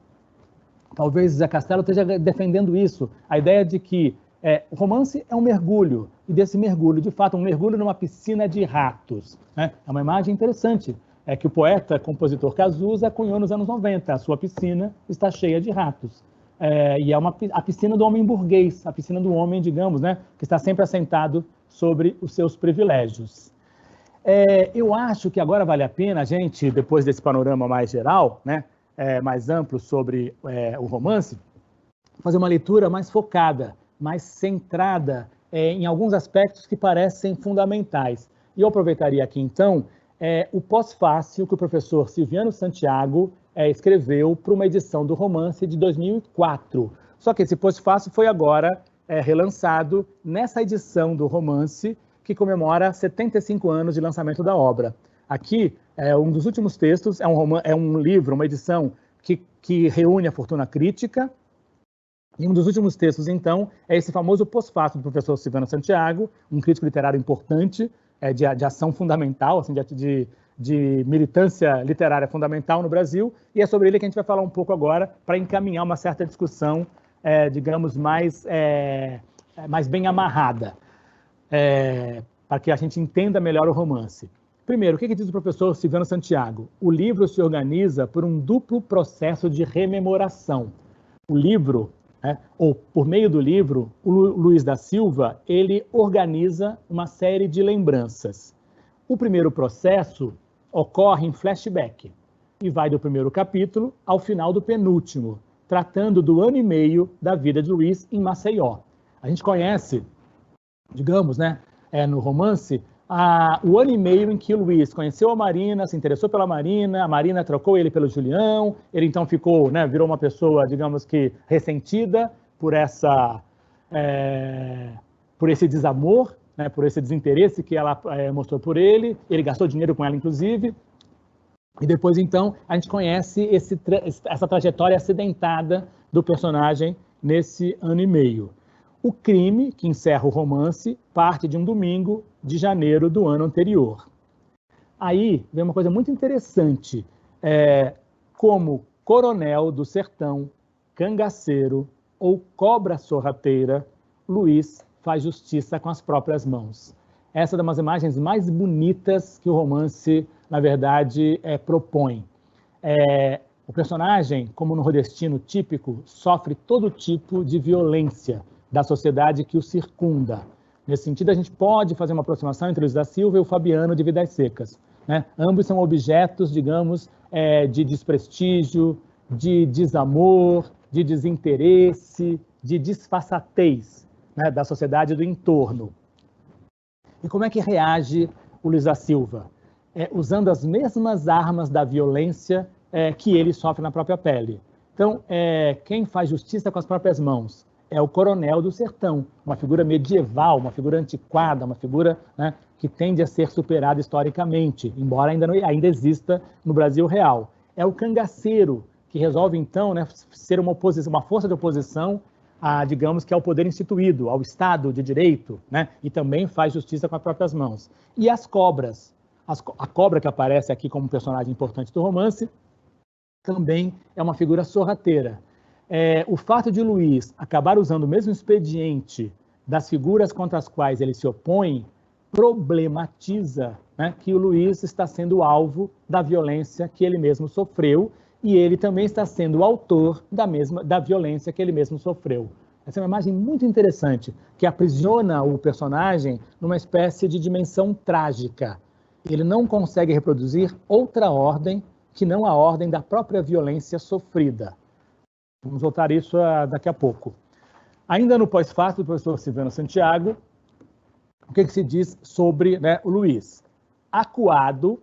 Talvez Zé Castelo esteja defendendo isso, a ideia de que o romance é um mergulho, e desse mergulho, de fato, um mergulho numa piscina de ratos. Né? É uma imagem interessante, que o poeta, compositor Cazuza cunhou nos anos 90. A sua piscina está cheia de ratos. E é a piscina do homem burguês, a piscina do homem, digamos, né, que está sempre assentado sobre os seus privilégios. Eu acho que agora vale a pena a gente, depois desse panorama mais geral, né, mais amplo sobre o romance, fazer uma leitura mais focada, mais centrada em alguns aspectos que parecem fundamentais. E eu aproveitaria aqui, então, o pós-fácil que o professor Silviano Santiago escreveu para uma edição do romance de 2004. Só que esse pós-fácil foi agora relançado nessa edição do romance, que comemora 75 anos de lançamento da obra. Aqui, um dos últimos textos, é um livro, uma edição que reúne a fortuna crítica, e um dos últimos textos, então, é esse famoso pós-fácil do professor Silviano Santiago, um crítico literário importante, de ação fundamental, assim, de militância literária fundamental no Brasil, e é sobre ele que a gente vai falar um pouco agora, para encaminhar uma certa discussão, digamos, mais bem amarrada, para que a gente entenda melhor o romance. Primeiro, o que diz o professor Silviano Santiago? O livro se organiza por um duplo processo de rememoração. O livro, ou por meio do livro, o Luiz da Silva, ele organiza uma série de lembranças. O primeiro processo ocorre em flashback e vai do primeiro capítulo ao final do penúltimo, tratando do ano e meio da vida de Luiz em Maceió. A gente conhece, digamos, né, no romance, o ano e meio em que o Luiz conheceu a Marina, se interessou pela Marina, a Marina trocou ele pelo Julião, ele então ficou, né, virou uma pessoa, digamos que, ressentida por esse desamor, né, por esse desinteresse que ela mostrou por ele gastou dinheiro com ela, inclusive, e depois, então, a gente conhece essa trajetória acidentada do personagem nesse ano e meio. O crime, que encerra o romance, parte de um domingo de janeiro do ano anterior. Aí vem uma coisa muito interessante, como coronel do sertão, cangaceiro ou cobra sorrateira, Luiz faz justiça com as próprias mãos. Essa é uma das imagens mais bonitas que o romance, na verdade, propõe. O personagem, como no nordestino típico, sofre todo tipo de violência da sociedade que o circunda. Nesse sentido, a gente pode fazer uma aproximação entre Luiz da Silva e o Fabiano de Vidas Secas. Né? Ambos são objetos, digamos, de desprestígio, de desamor, de desinteresse, de disfarçatez, né, da sociedade do entorno. E como é que reage o Luiz da Silva? Usando as mesmas armas da violência que ele sofre na própria pele. Então, quem faz justiça com as próprias mãos é o coronel do sertão, uma figura medieval, uma figura antiquada, uma figura, né, que tende a ser superada historicamente, embora ainda exista no Brasil real. É o cangaceiro, que resolve, então, né, ser uma força de oposição digamos que ao poder instituído, ao Estado de Direito, né, e também faz justiça com as próprias mãos. E as cobras. A cobra, que aparece aqui como personagem importante do romance, também é uma figura sorrateira. O fato de Luiz acabar usando o mesmo expediente das figuras contra as quais ele se opõe problematiza, né, que o Luiz está sendo alvo da violência que ele mesmo sofreu e ele também está sendo o autor da violência que ele mesmo sofreu. Essa é uma imagem muito interessante, que aprisiona o personagem numa espécie de dimensão trágica. Ele não consegue reproduzir outra ordem que não a ordem da própria violência sofrida. Vamos voltar a isso daqui a pouco. Ainda no pós-fácil do professor Silviano Santiago, o que se diz sobre, né, o Luiz? Acuado,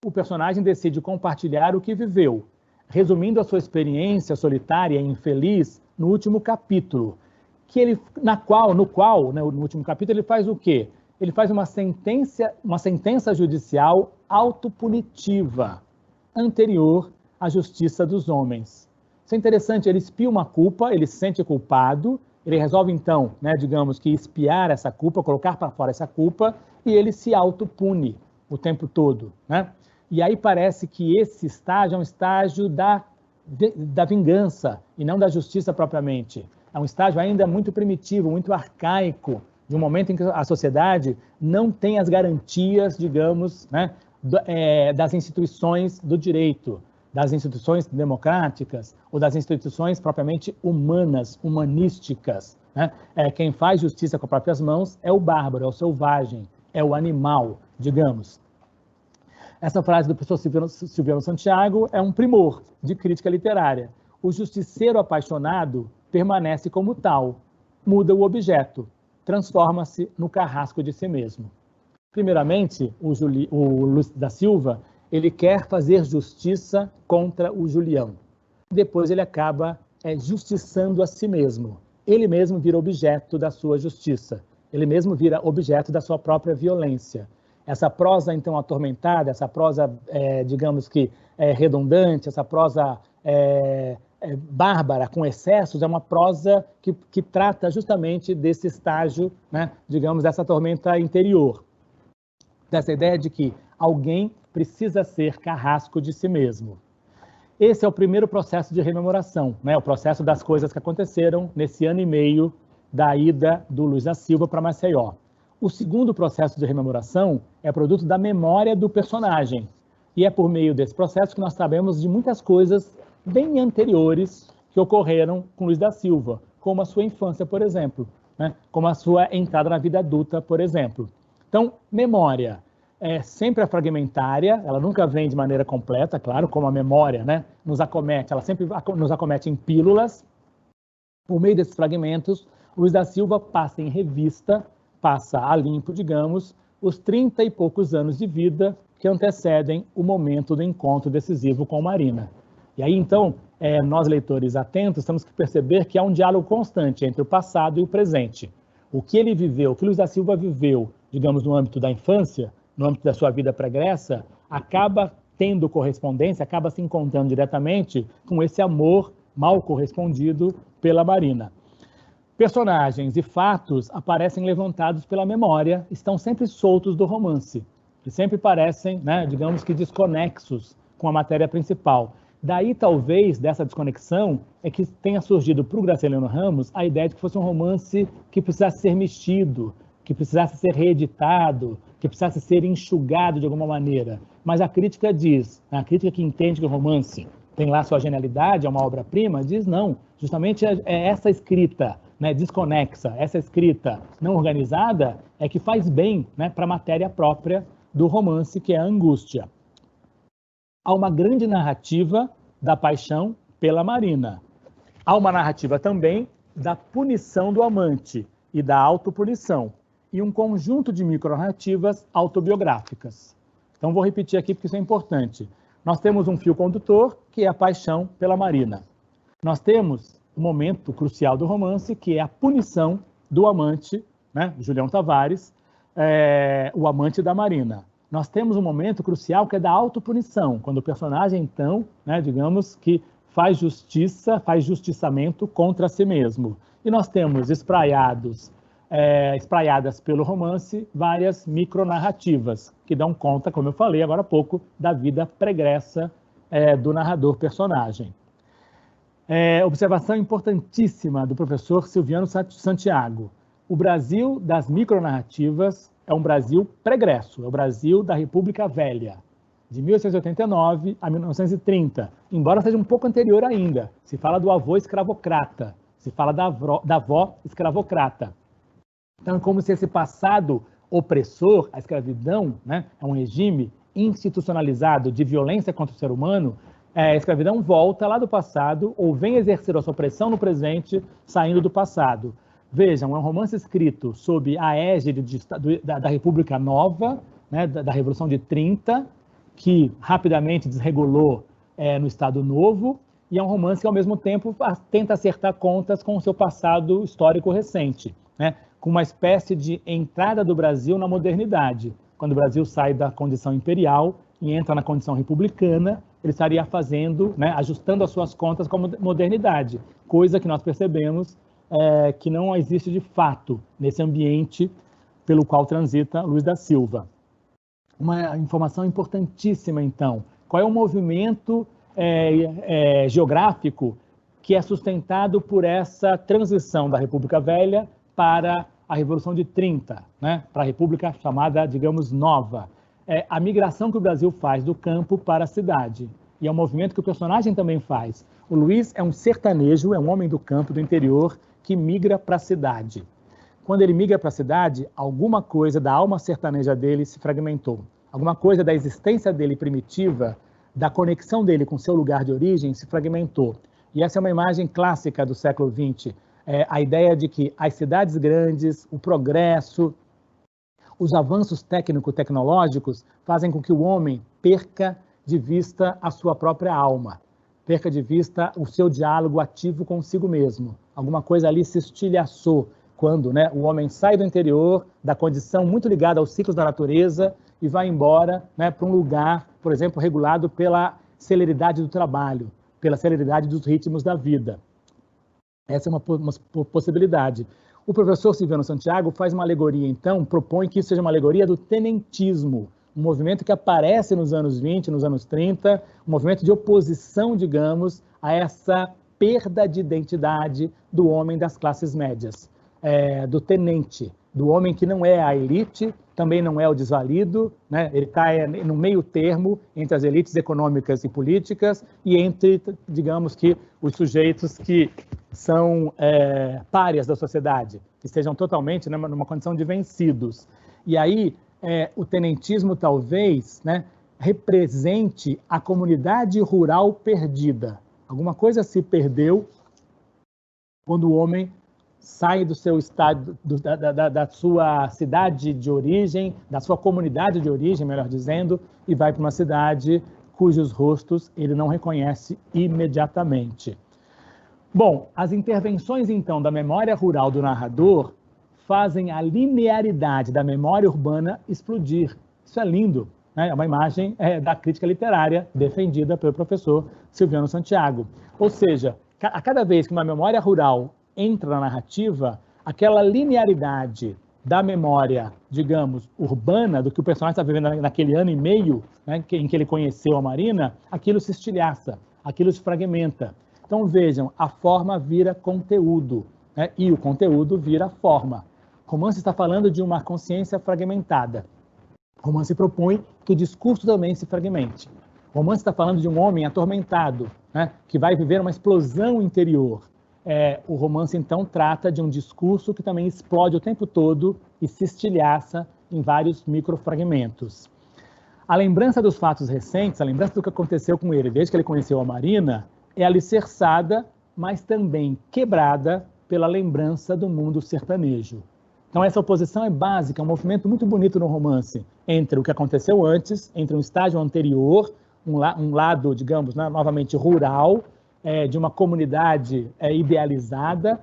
o personagem decide compartilhar o que viveu, resumindo a sua experiência solitária e infeliz no último capítulo, no qual, né, no último capítulo, ele faz o quê? Ele faz uma sentença judicial autopunitiva, anterior à justiça dos homens. Isso é interessante, ele expia uma culpa, ele se sente culpado, ele resolve então, né, digamos que expiar essa culpa, colocar para fora essa culpa, e ele se autopune o tempo todo, né? E aí parece que esse estágio é um estágio da vingança e não da justiça propriamente. É um estágio ainda muito primitivo, muito arcaico, de um momento em que a sociedade não tem as garantias, digamos, né, das instituições do direito, das instituições democráticas ou das instituições propriamente humanas, humanísticas, né? Quem faz justiça com as próprias mãos é o bárbaro, é o selvagem, é o animal, digamos. Essa frase do professor Silviano Santiago é um primor de crítica literária. O justiceiro apaixonado permanece como tal, muda o objeto, transforma-se no carrasco de si mesmo. Primeiramente, o Luiz da Silva, ele quer fazer justiça contra o Julião. Depois ele acaba justiçando a si mesmo. Ele mesmo vira objeto da sua justiça. Ele mesmo vira objeto da sua própria violência. Essa prosa, então, atormentada, essa prosa, digamos que, redundante, essa prosa bárbara, com excessos, é uma prosa que trata justamente desse estágio, né, digamos, dessa tormenta interior. Dessa ideia de que alguém precisa ser carrasco de si mesmo. Esse é o primeiro processo de rememoração, né, o processo das coisas que aconteceram nesse ano e meio da ida do Luiz da Silva para Maceió. O segundo processo de rememoração é produto da memória do personagem. E é por meio desse processo que nós sabemos de muitas coisas bem anteriores que ocorreram com Luiz da Silva, como a sua infância, por exemplo, né? Como a sua entrada na vida adulta, por exemplo. Então, memória sempre é fragmentária, ela nunca vem de maneira completa, claro, como a memória, né, nos acomete, ela sempre nos acomete em pílulas. Por meio desses fragmentos, Luiz da Silva passa em revista, passa a limpo, digamos, os 30 e poucos anos de vida que antecedem o momento do encontro decisivo com Marina. E aí, então, nós leitores atentos temos que perceber que há um diálogo constante entre o passado e o presente. O que ele viveu, o que Luiz da Silva viveu, digamos, no âmbito da infância, no âmbito da sua vida pregressa, acaba tendo correspondência, acaba se encontrando diretamente com esse amor mal correspondido pela Marina. Personagens e fatos aparecem levantados pela memória, estão sempre soltos do romance, e sempre parecem, né, digamos que desconexos com a matéria principal. Daí, talvez, dessa desconexão, é que tenha surgido para o Graciliano Ramos a ideia de que fosse um romance que precisasse ser mexido, que precisasse ser reeditado, que precisasse ser enxugado de alguma maneira. Mas a crítica diz, a crítica que entende que o romance tem lá sua genialidade, é uma obra-prima, diz não. Justamente é essa escrita, né, desconexa, essa escrita não organizada é que faz bem, né, para a matéria própria do romance, que é a angústia. Há uma grande narrativa da paixão pela Marina. Há uma narrativa também da punição do amante e da autopunição, e um conjunto de micronarrativas autobiográficas. Então, vou repetir aqui porque isso é importante. Nós temos um fio condutor, que é a paixão pela Marina. Nós temos o momento crucial do romance, que é a punição do amante, né, Julião Tavares, o amante da Marina. Nós temos um momento crucial que é da autopunição, quando o personagem, então, né, digamos que faz justiça, faz justiçamento contra si mesmo. E nós temos espraiadas pelo romance várias micronarrativas, que dão conta, como eu falei agora há pouco, da vida pregressa do narrador-personagem. Observação importantíssima do professor Silviano Santiago. O Brasil das micronarrativas é um Brasil pregresso, é o Brasil da República Velha, de 1889 a 1930, embora seja um pouco anterior ainda. Se fala do avô escravocrata, se fala da avó escravocrata. Então, é como se esse passado opressor, a escravidão, né, é um regime institucionalizado de violência contra o ser humano, a escravidão volta lá do passado ou vem exercer a sua opressão no presente, saindo do passado. Vejam, é um romance escrito sob a égide da República Nova, né, da Revolução de 30, que rapidamente desregulou no Estado Novo, e é um romance que, ao mesmo tempo, tenta acertar contas com o seu passado histórico recente, né, com uma espécie de entrada do Brasil na modernidade. Quando o Brasil sai da condição imperial e entra na condição republicana, ele estaria fazendo, né, ajustando as suas contas com a modernidade, coisa que nós percebemos que não existe de fato nesse ambiente pelo qual transita Luiz da Silva. Uma informação importantíssima, então, qual é o movimento geográfico que é sustentado por essa transição da República Velha para a Revolução de 30, né, para a República chamada, digamos, nova. A migração que o Brasil faz do campo para a cidade. E é um movimento que o personagem também faz. O Luiz é um sertanejo, é um homem do campo, do interior, que migra para a cidade. Quando ele migra para a cidade, alguma coisa da alma sertaneja dele se fragmentou. Alguma coisa da existência dele primitiva, da conexão dele com seu lugar de origem, se fragmentou. E essa é uma imagem clássica do século XX. A ideia de que as cidades grandes, o progresso, os avanços técnico-tecnológicos fazem com que o homem perca de vista a sua própria alma, perca de vista o seu diálogo ativo consigo mesmo. Alguma coisa ali se estilhaçou quando, né, o homem sai do interior, da condição muito ligada aos ciclos da natureza e vai embora, né, para um lugar, por exemplo, regulado pela celeridade do trabalho, pela celeridade dos ritmos da vida. Essa é uma possibilidade. O professor Silviano Santiago faz uma alegoria, então, propõe que isso seja uma alegoria do tenentismo, um movimento que aparece nos anos 20, nos anos 30, um movimento de oposição, digamos, a essa perda de identidade do homem das classes médias, do tenente, do homem que não é a elite, também não é o desvalido, né? Ele está no meio termo entre as elites econômicas e políticas e entre, digamos que, os sujeitos que são párias da sociedade, que estejam totalmente numa condição de vencidos. E aí, o tenentismo talvez, né, represente a comunidade rural perdida. Alguma coisa se perdeu quando o homem sai do seu estado, da sua cidade de origem, da sua comunidade de origem, melhor dizendo, e vai para uma cidade cujos rostos ele não reconhece imediatamente. Bom, as intervenções, então, da memória rural do narrador fazem a linearidade da memória urbana explodir. Isso é lindo, né? É uma imagem da crítica literária defendida pelo professor Silviano Santiago. Ou seja, a cada vez que uma memória rural entra na narrativa, aquela linearidade da memória, digamos, urbana, do que o personagem está vivendo naquele ano e meio, né, em que ele conheceu a Marina, aquilo se estilhaça, aquilo se fragmenta. Então, vejam, a forma vira conteúdo, né, e o conteúdo vira forma. O romance está falando de uma consciência fragmentada. O romance propõe que o discurso também se fragmente. O romance está falando de um homem atormentado, né, que vai viver uma explosão interior. O romance, então, trata de um discurso que também explode o tempo todo e se estilhaça em vários microfragmentos. A lembrança dos fatos recentes, a lembrança do que aconteceu com ele desde que ele conheceu a Marina, é alicerçada, mas também quebrada pela lembrança do mundo sertanejo. Então, essa oposição é básica, é um movimento muito bonito no romance, entre o que aconteceu antes, entre um estágio anterior, um lado, digamos, né, novamente rural, de uma comunidade idealizada,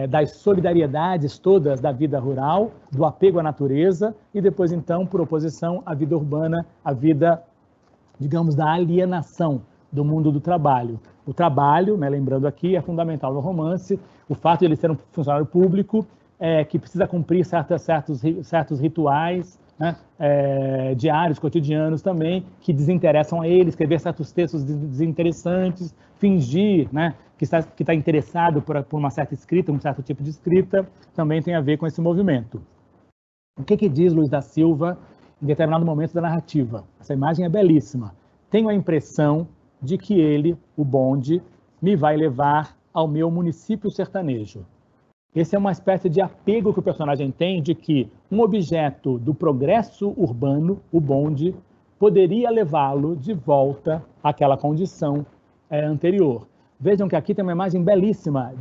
das solidariedades todas da vida rural, do apego à natureza, e depois, então, por oposição, à vida urbana, à vida, digamos, da alienação do mundo do trabalho. O trabalho, né, lembrando aqui, é fundamental no romance, o fato de ele ser um funcionário público, que precisa cumprir certos rituais, né, diários, cotidianos também, que desinteressam a ele, escrever certos textos desinteressantes, fingir, né, que está interessado por uma certa escrita, um certo tipo de escrita, também tem a ver com esse movimento. O que diz Luiz da Silva em determinado momento da narrativa? Essa imagem é belíssima. Tenho a impressão de que ele, o bonde, me vai levar ao meu município sertanejo. Esse é uma espécie de apego que o personagem tem de que um objeto do progresso urbano, o bonde, poderia levá-lo de volta àquela condição anterior. Vejam que aqui tem uma imagem belíssima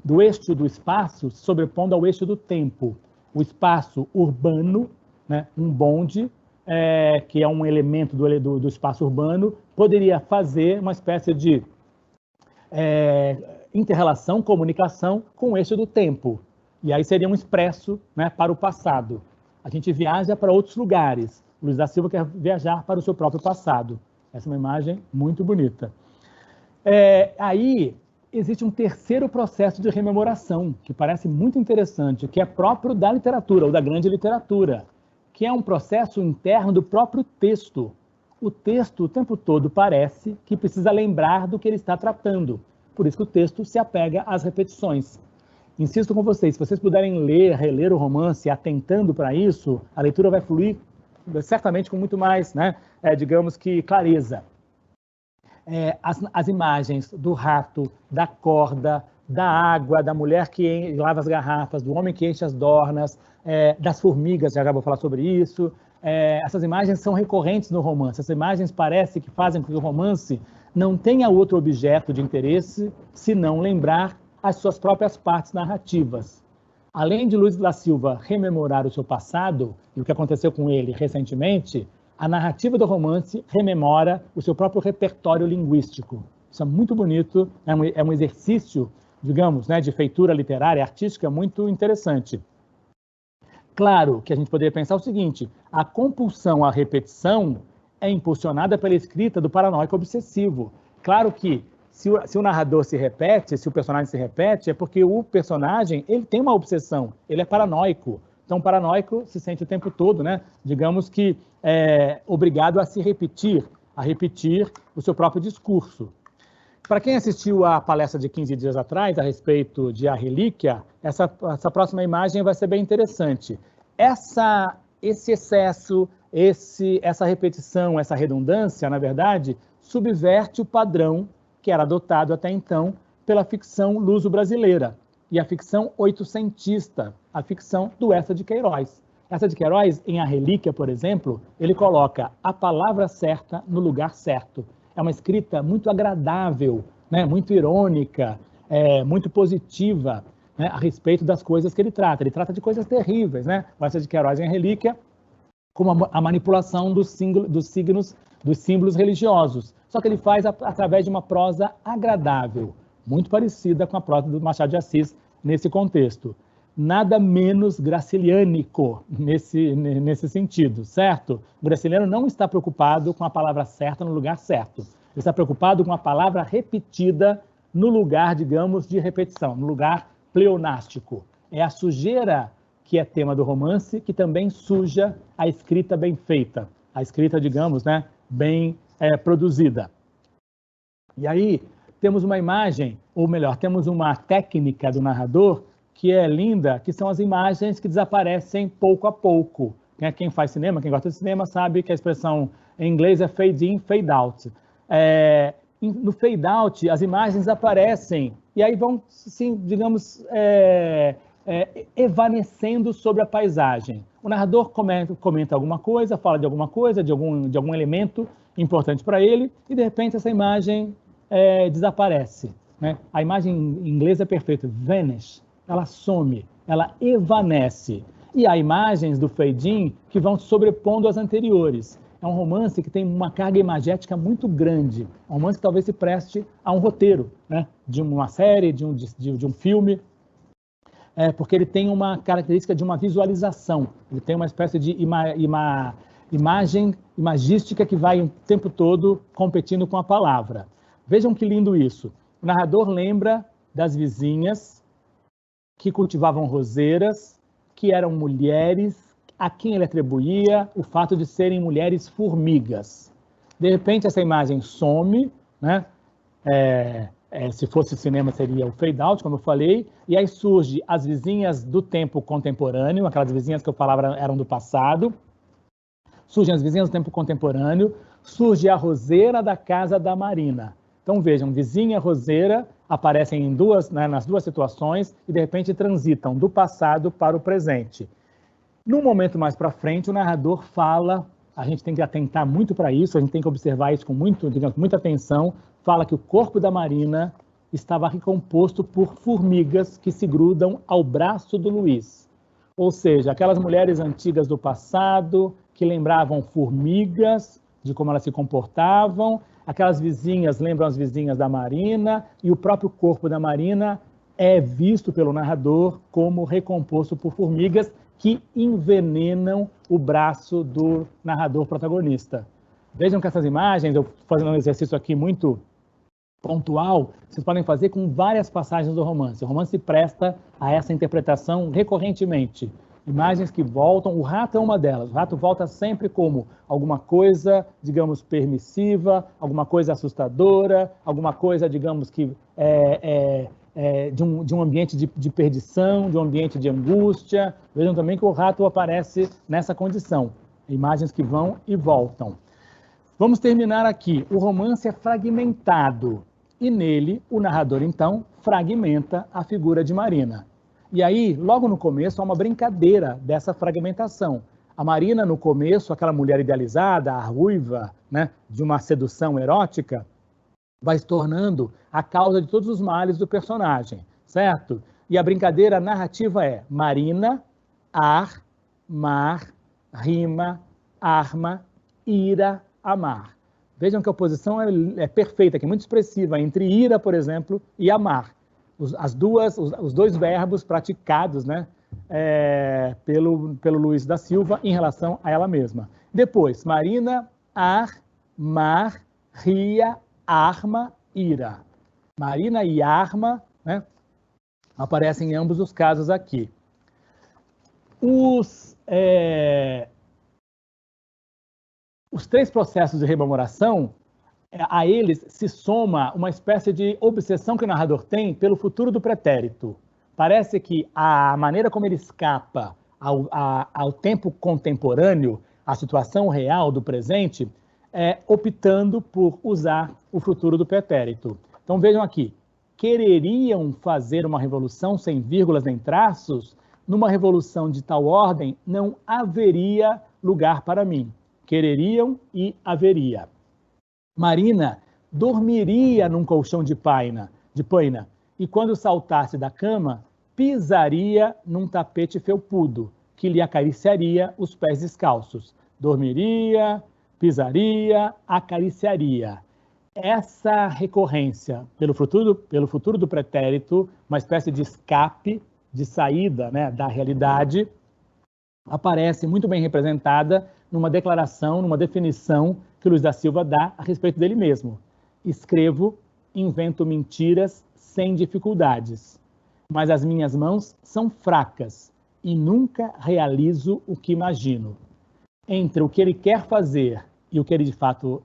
do eixo do espaço sobrepondo ao eixo do tempo. O espaço urbano, né, um bonde, que é um elemento do espaço urbano, poderia fazer uma espécie de inter-relação, comunicação com o eixo do tempo. E aí seria um expresso, né, para o passado. A gente viaja para outros lugares. Luiz da Silva quer viajar para o seu próprio passado. Essa é uma imagem muito bonita. Aí existe um terceiro processo de rememoração, que parece muito interessante, que é próprio da literatura, ou da grande literatura, que é um processo interno do próprio texto. O texto, o tempo todo, parece que precisa lembrar do que ele está tratando. Por isso que o texto se apega às repetições. Insisto com vocês, se vocês puderem ler, reler o romance, atentando para isso, a leitura vai fluir certamente com muito mais, né, digamos que, clareza. As imagens do rato, da corda, da água, da mulher que lava as garrafas, do homem que enche as dornas, das formigas, já vou falar sobre isso. Essas imagens são recorrentes no romance. Essas imagens parecem que fazem com que o romance não tenha outro objeto de interesse senão lembrar as suas próprias partes narrativas. Além de Luiz da Silva rememorar o seu passado e o que aconteceu com ele recentemente, a narrativa do romance rememora o seu próprio repertório linguístico. Isso é muito bonito, é um exercício, digamos, né, de feitura literária, artística, muito interessante. Claro que a gente poderia pensar o seguinte, a compulsão à repetição é impulsionada pela escrita do paranoico obsessivo. Claro que se o narrador se repete, se o personagem se repete, é porque o personagem ele tem uma obsessão, ele é paranoico. Então, o paranoico se sente o tempo todo, né, digamos que obrigado a se repetir, a repetir o seu próprio discurso. Para quem assistiu à palestra de 15 dias atrás, a respeito de A Relíquia, essa próxima imagem vai ser bem interessante. Esse excesso, essa repetição, essa redundância, na verdade, subverte o padrão que era adotado até então pela ficção luso-brasileira e a ficção oitocentista, a ficção do Eça de Queiroz. Eça de Queiroz, em A Relíquia, por exemplo, ele coloca a palavra certa no lugar certo. É uma escrita muito agradável, né, muito irônica, muito positiva, né, a respeito das coisas que ele trata. Ele trata de coisas terríveis, né? O Eça de Queiroz, em A Relíquia, como a manipulação dos símbolos religiosos. Só que ele faz através de uma prosa agradável, muito parecida com a prosa do Machado de Assis nesse contexto. Nada menos graciliânico nesse sentido, certo? O graciliano não está preocupado com a palavra certa no lugar certo. Ele está preocupado com a palavra repetida no lugar, digamos, de repetição, no lugar pleonástico. É a sujeira que é tema do romance, que também suja a escrita bem feita, a escrita, digamos, né, bem produzida. E aí temos uma imagem, ou melhor, temos uma técnica do narrador que é linda, que são as imagens que desaparecem pouco a pouco. Quem faz cinema, quem gosta de cinema, sabe que a expressão em inglês é fade in, fade out. No fade out, as imagens aparecem e aí vão, assim, digamos, evanescendo sobre a paisagem. O narrador comenta alguma coisa, fala de alguma coisa, de algum elemento importante para ele, e de repente essa imagem desaparece, né? A imagem em inglês é perfeita, vanish, ela some, ela evanece. E há imagens do fade-in que vão se sobrepondo às anteriores. É um romance que tem uma carga imagética muito grande, um romance que talvez se preste a um roteiro, né? De uma série, de um filme, porque ele tem uma característica de uma visualização, ele tem uma espécie de imagem imagística que vai o tempo todo competindo com a palavra. Vejam que lindo isso. O narrador lembra das vizinhas que cultivavam roseiras, que eram mulheres a quem ele atribuía o fato de serem mulheres formigas. De repente, essa imagem some, né? Se fosse cinema, seria o fade out, como eu falei, e aí surge as vizinhas do tempo contemporâneo, aquelas vizinhas que eu falava eram do passado, surgem as vizinhas do tempo contemporâneo, surge a roseira da casa da Marina. Então vejam, vizinha e roseira aparecem nas duas situações e de repente transitam do passado para o presente. No momento mais para frente, o narrador fala a gente tem que atentar muito para isso, a gente tem que observar isso com muita atenção. Fala que o corpo da Marina estava recomposto por formigas que se grudam ao braço do Luiz. Ou seja, aquelas mulheres antigas do passado que lembravam formigas, de como elas se comportavam, aquelas vizinhas lembram as vizinhas da Marina, e o próprio corpo da Marina é visto pelo narrador como recomposto por formigas que envenenam o braço do narrador protagonista. Vejam que essas imagens, eu fazendo um exercício aqui muito pontual, vocês podem fazer com várias passagens do romance. O romance presta a essa interpretação recorrentemente. Imagens que voltam, o rato é uma delas. O rato volta sempre como alguma coisa, digamos, permissiva, alguma coisa assustadora, alguma coisa, digamos, que de um ambiente de perdição, de um ambiente de angústia. Vejam também que o rato aparece nessa condição. Imagens que vão e voltam. Vamos terminar aqui. O romance é fragmentado e nele o narrador, então, fragmenta a figura de Marina. E aí, logo no começo, há uma brincadeira dessa fragmentação. A Marina, no começo, aquela mulher idealizada, a ruiva, né, de uma sedução erótica, vai se tornando a causa de todos os males do personagem, certo? E a brincadeira narrativa é Marina, ar, mar, rima, arma, ira, amar. Vejam que a oposição é perfeita, que é muito expressiva entre ira, por exemplo, e amar. Os dois verbos praticados, né, pelo Luiz da Silva em relação a ela mesma. Depois, Marina, ar, mar, ria, arma, ira. Marina e arma, né, aparecem em ambos os casos aqui. Os três processos de rememoração, a eles se soma uma espécie de obsessão que o narrador tem pelo futuro do pretérito. Parece que a maneira como ele escapa ao tempo contemporâneo, à situação real do presente, é optando por usar o futuro do pretérito. Então vejam aqui, quereriam fazer uma revolução sem vírgulas nem traços? Numa revolução de tal ordem, não haveria lugar para mim. Quereriam e haveria. Marina dormiria num colchão de paina, e quando saltasse da cama, pisaria num tapete felpudo, que lhe acariciaria os pés descalços. Dormiria, pisaria, acariciaria. Essa recorrência pelo futuro do pretérito, uma espécie de escape, de saída, né, da realidade, aparece muito bem representada numa declaração, numa definição que Luiz da Silva dá a respeito dele mesmo. Escrevo, invento mentiras sem dificuldades, mas as minhas mãos são fracas e nunca realizo o que imagino. Entre o que ele quer fazer e o que ele de fato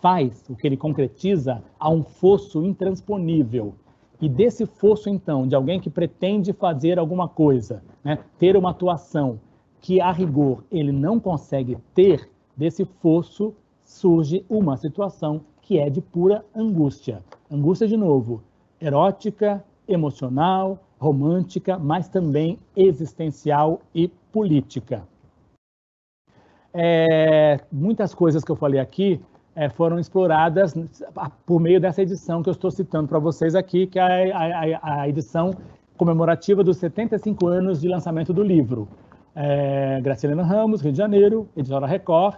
faz, o que ele concretiza, há um fosso intransponível. E desse fosso, então, de alguém que pretende fazer alguma coisa, né, ter uma atuação que, a rigor, ele não consegue ter, desse fosso surge uma situação que é de pura angústia. Angústia, de novo, erótica, emocional, romântica, mas também existencial e política. Muitas coisas que eu falei aqui foram exploradas por meio dessa edição que eu estou citando para vocês aqui, que é a edição comemorativa dos 75 anos de lançamento do livro. Graciliano Ramos, Rio de Janeiro, Editora Record,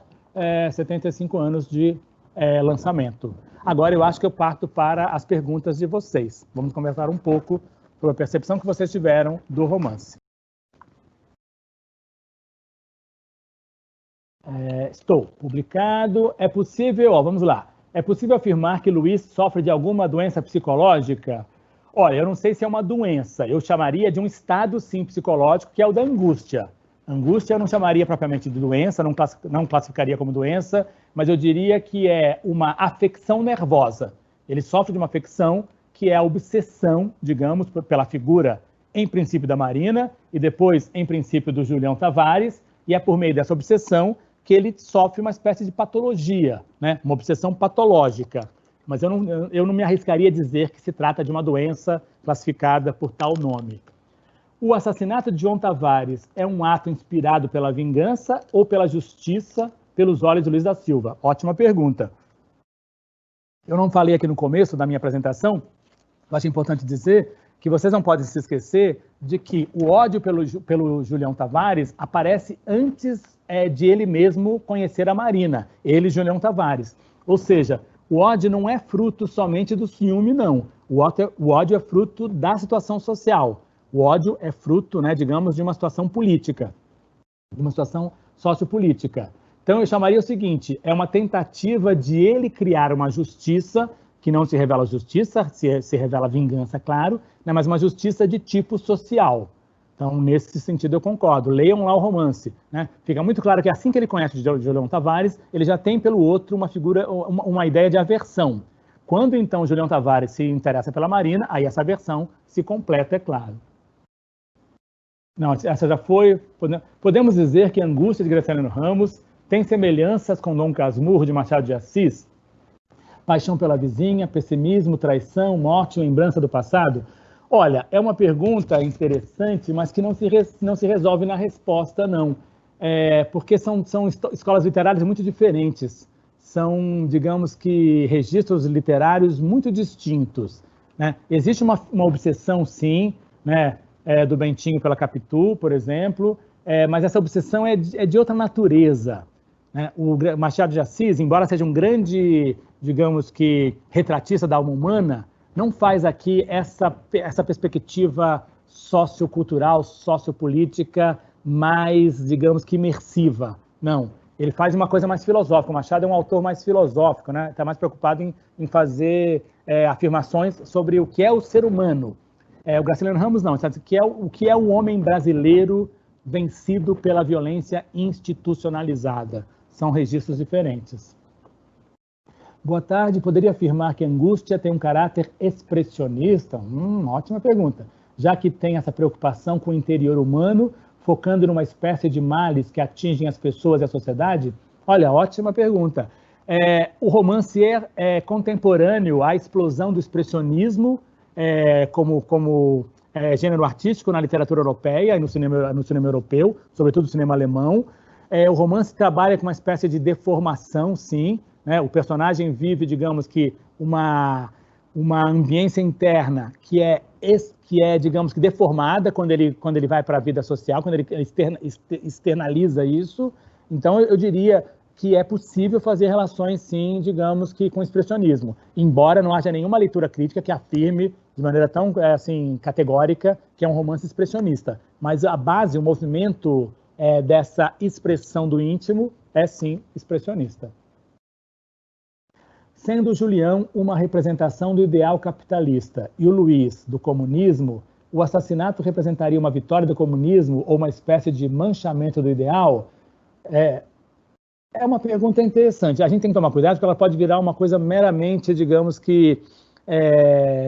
75 anos de lançamento. Agora eu acho que eu parto para as perguntas de vocês. Vamos conversar um pouco sobre a percepção que vocês tiveram do romance. Estou publicado. É possível, vamos lá. É possível afirmar que Luiz sofre de alguma doença psicológica? Olha, eu não sei se é uma doença. Eu chamaria de um estado, sim, psicológico, que é o da angústia. Angústia eu não chamaria propriamente de doença, não classificaria como doença, mas eu diria que é uma afecção nervosa. Ele sofre de uma afecção que é a obsessão, digamos, pela figura, em princípio, da Marina e depois, em princípio, do Julião Tavares, e é por meio dessa obsessão que ele sofre uma espécie de patologia, né? Uma obsessão patológica. Mas eu não me arriscaria a dizer que se trata de uma doença classificada por tal nome. O assassinato de João Tavares é um ato inspirado pela vingança ou pela justiça pelos olhos de Luiz da Silva? Ótima pergunta. Eu não falei aqui no começo da minha apresentação, eu acho importante dizer que vocês não podem se esquecer de que o ódio pelo Julião Tavares aparece antes de ele mesmo conhecer a Marina, ele, Julião Tavares. Ou seja, o ódio não é fruto somente do ciúme, não. O ódio é fruto da situação social. O ódio é fruto, né, digamos, de uma situação política, de uma situação sociopolítica. Então, eu chamaria o seguinte, é uma tentativa de ele criar uma justiça, que não se revela justiça, se revela vingança, claro, né, mas uma justiça de tipo social. Então, nesse sentido, eu concordo. Leiam lá o romance. Né? Fica muito claro que assim que ele conhece o Julião Tavares, ele já tem pelo outro uma ideia de aversão. Quando, então, o Julião Tavares se interessa pela Marina, aí essa aversão se completa, é claro. Não, essa já foi. Podemos dizer que a angústia de Graciliano Ramos tem semelhanças com Dom Casmurro de Machado de Assis? Paixão pela vizinha, pessimismo, traição, morte, lembrança do passado? Olha, é uma pergunta interessante, mas que não se resolve na resposta, não. Porque são escolas literárias muito diferentes. São, digamos que, registros literários muito distintos. Né? Existe uma obsessão, sim, né, do Bentinho pela Capitu, por exemplo, mas essa obsessão é de outra natureza. Né? O Machado de Assis, embora seja um grande, digamos que, retratista da alma humana, não faz aqui essa perspectiva sociocultural, sociopolítica mais, digamos que, imersiva. Não, ele faz uma coisa mais filosófica. O Machado é um autor mais filosófico, né? Está mais preocupado em fazer afirmações sobre o que é o ser humano. O Graciliano Ramos não, sabe? O que é o homem brasileiro vencido pela violência institucionalizada. São registros diferentes. Boa tarde, poderia afirmar que a angústia tem um caráter expressionista? Ótima pergunta. Já que tem essa preocupação com o interior humano, focando numa espécie de males que atingem as pessoas e a sociedade? Olha, ótima pergunta. O romance é contemporâneo à explosão do expressionismo como gênero artístico na literatura europeia e no cinema europeu, sobretudo no cinema alemão. O romance trabalha com uma espécie de deformação, sim. Né? O personagem vive, digamos que, uma ambiência interna que é, digamos que, deformada quando ele vai para a vida social, quando ele externaliza isso. Então, eu diria que é possível fazer relações, sim, digamos que com o expressionismo, embora não haja nenhuma leitura crítica que afirme de maneira tão assim, categórica que é um romance expressionista. Mas a base, o movimento dessa expressão do íntimo é, sim, expressionista. Sendo o Julião uma representação do ideal capitalista e o Luiz do comunismo, o assassinato representaria uma vitória do comunismo ou uma espécie de manchamento do ideal? É uma pergunta interessante. A gente tem que tomar cuidado porque ela pode virar uma coisa meramente, digamos que,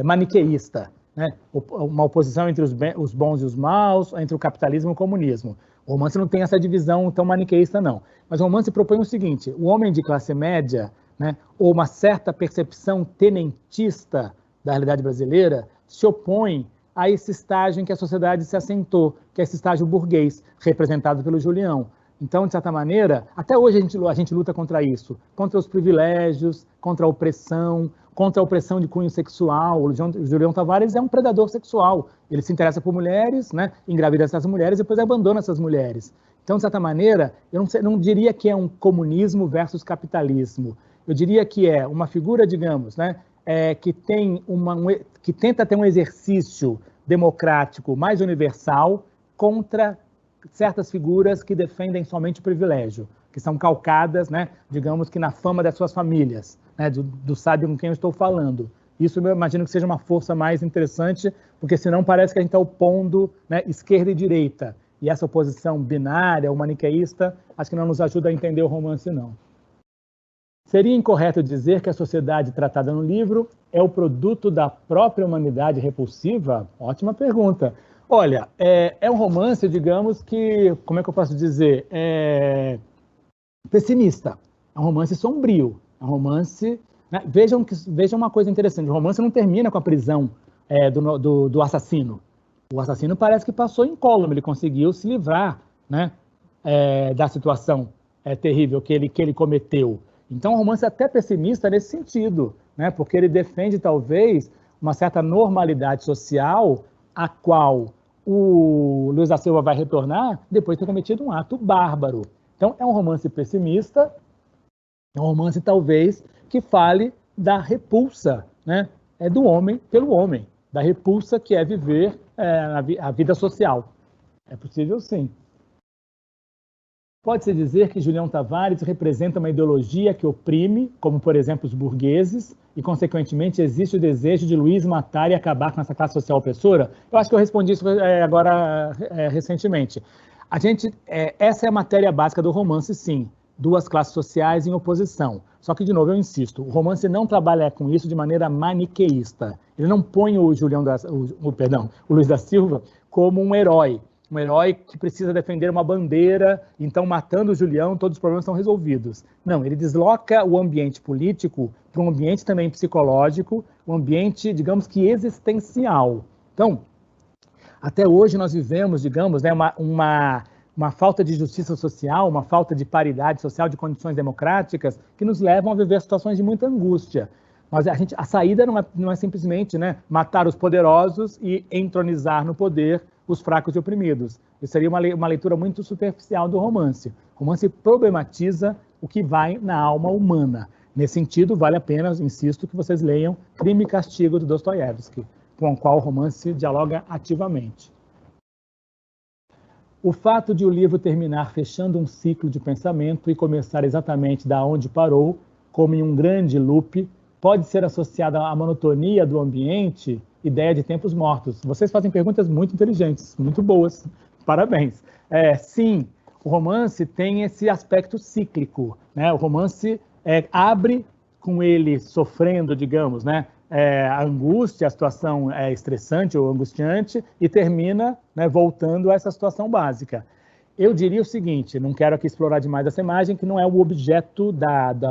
maniqueísta. Né? Uma oposição entre os bons e os maus, entre o capitalismo e o comunismo. O romance não tem essa divisão tão maniqueísta, não. Mas o romance propõe o seguinte, o homem de classe média, né, ou uma certa percepção tenentista da realidade brasileira, se opõe a esse estágio em que a sociedade se assentou, que é esse estágio burguês, representado pelo Julião. Então, de certa maneira, até hoje a gente luta contra isso, contra os privilégios, contra a opressão de cunho sexual. O Julião Tavares é um predador sexual. Ele se interessa por mulheres, né, engravida essas mulheres e depois abandona essas mulheres. Então, de certa maneira, eu não diria que é um comunismo versus capitalismo. Eu diria que é uma figura, digamos, né, que tenta ter um exercício democrático mais universal contra certas figuras que defendem somente o privilégio, que são calcadas, né, digamos que na fama das suas famílias, né, do sábio com quem eu estou falando. Isso eu imagino que seja uma força mais interessante, porque senão parece que a gente está opondo, né, esquerda e direita. E essa oposição binária ou maniqueísta, acho que não nos ajuda a entender o romance, não. Seria incorreto dizer que a sociedade tratada no livro é o produto da própria humanidade repulsiva? Ótima pergunta. Olha, é um romance, digamos que, como é que eu posso dizer, pessimista. É um romance sombrio. É um romance... Né? Vejam uma coisa interessante, o romance não termina com a prisão do assassino. O assassino parece que passou incólume, ele conseguiu se livrar, né, da situação. terrível que ele cometeu. Então, o romance é até pessimista nesse sentido, né? Porque ele defende, talvez, uma certa normalidade social a qual o Luiz da Silva vai retornar depois de ter cometido um ato bárbaro. Então, é um romance pessimista, é um romance, talvez, que fale da repulsa, né? Do homem pelo homem, da repulsa que é viver a vida social. É possível, sim. Pode-se dizer que Julião Tavares representa uma ideologia que oprime, como, por exemplo, os burgueses, e, consequentemente, existe o desejo de Luiz matar e acabar com essa classe social opressora? Eu acho que eu respondi isso agora recentemente. Essa é a matéria básica do romance, sim. Duas classes sociais em oposição. Só que, de novo, eu insisto, o romance não trabalha com isso de maneira maniqueísta. Ele não põe o Luiz da Silva como um herói que precisa defender uma bandeira, então, matando o Julião, todos os problemas são resolvidos. Não, ele desloca o ambiente político para um ambiente também psicológico, um ambiente, digamos que existencial. Então, até hoje nós vivemos, digamos, né, uma falta de justiça social, uma falta de paridade social, de condições democráticas, que nos levam a viver situações de muita angústia. Mas a saída não é simplesmente, né, matar os poderosos e entronizar no poder os fracos e oprimidos. Isso seria uma leitura muito superficial do romance. O romance problematiza o que vai na alma humana. Nesse sentido, vale a pena, insisto, que vocês leiam Crime e Castigo, de Dostoiévski, com o qual o romance dialoga ativamente. O fato de o livro terminar fechando um ciclo de pensamento e começar exatamente da onde parou, como em um grande loop, pode ser associado à monotonia do ambiente, ideia de tempos mortos. Vocês fazem perguntas muito inteligentes, muito boas. Parabéns. Sim, o romance tem esse aspecto cíclico, né? O romance abre com ele sofrendo, digamos, né, a angústia, a situação estressante ou angustiante, e termina, né, voltando a essa situação básica. Eu diria o seguinte, não quero aqui explorar demais essa imagem, que não é o objeto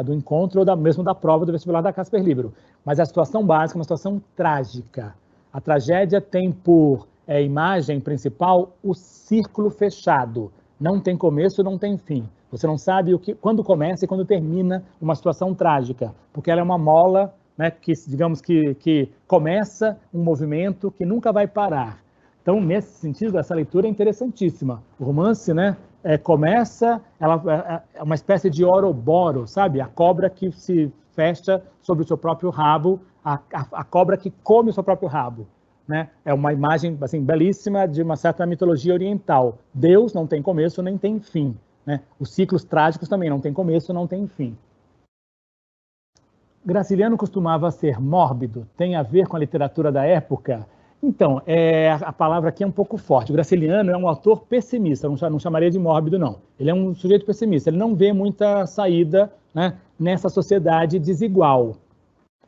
do encontro ou mesmo da prova do vestibular da Casper Libero, mas a situação básica é uma situação trágica. A tragédia tem por imagem principal o círculo fechado. Não tem começo, não tem fim. Você não sabe quando começa e quando termina uma situação trágica, porque ela é uma mola, né, que, digamos que começa um movimento que nunca vai parar. Então, nesse sentido, essa leitura é interessantíssima. O romance, né, começa, ela é uma espécie de Ouroboros, sabe? A cobra que se fecha sobre o seu próprio rabo, a cobra que come o seu próprio rabo. Né? É uma imagem assim, belíssima de uma certa mitologia oriental. Deus não tem começo nem tem fim. Né? Os ciclos trágicos também não tem começo, não tem fim. Graciliano costumava ser mórbido, tem a ver com a literatura da época? Então, a palavra aqui é um pouco forte. O Graciliano é um autor pessimista, não chamaria de mórbido, não. Ele é um sujeito pessimista, ele não vê muita saída, né, nessa sociedade desigual.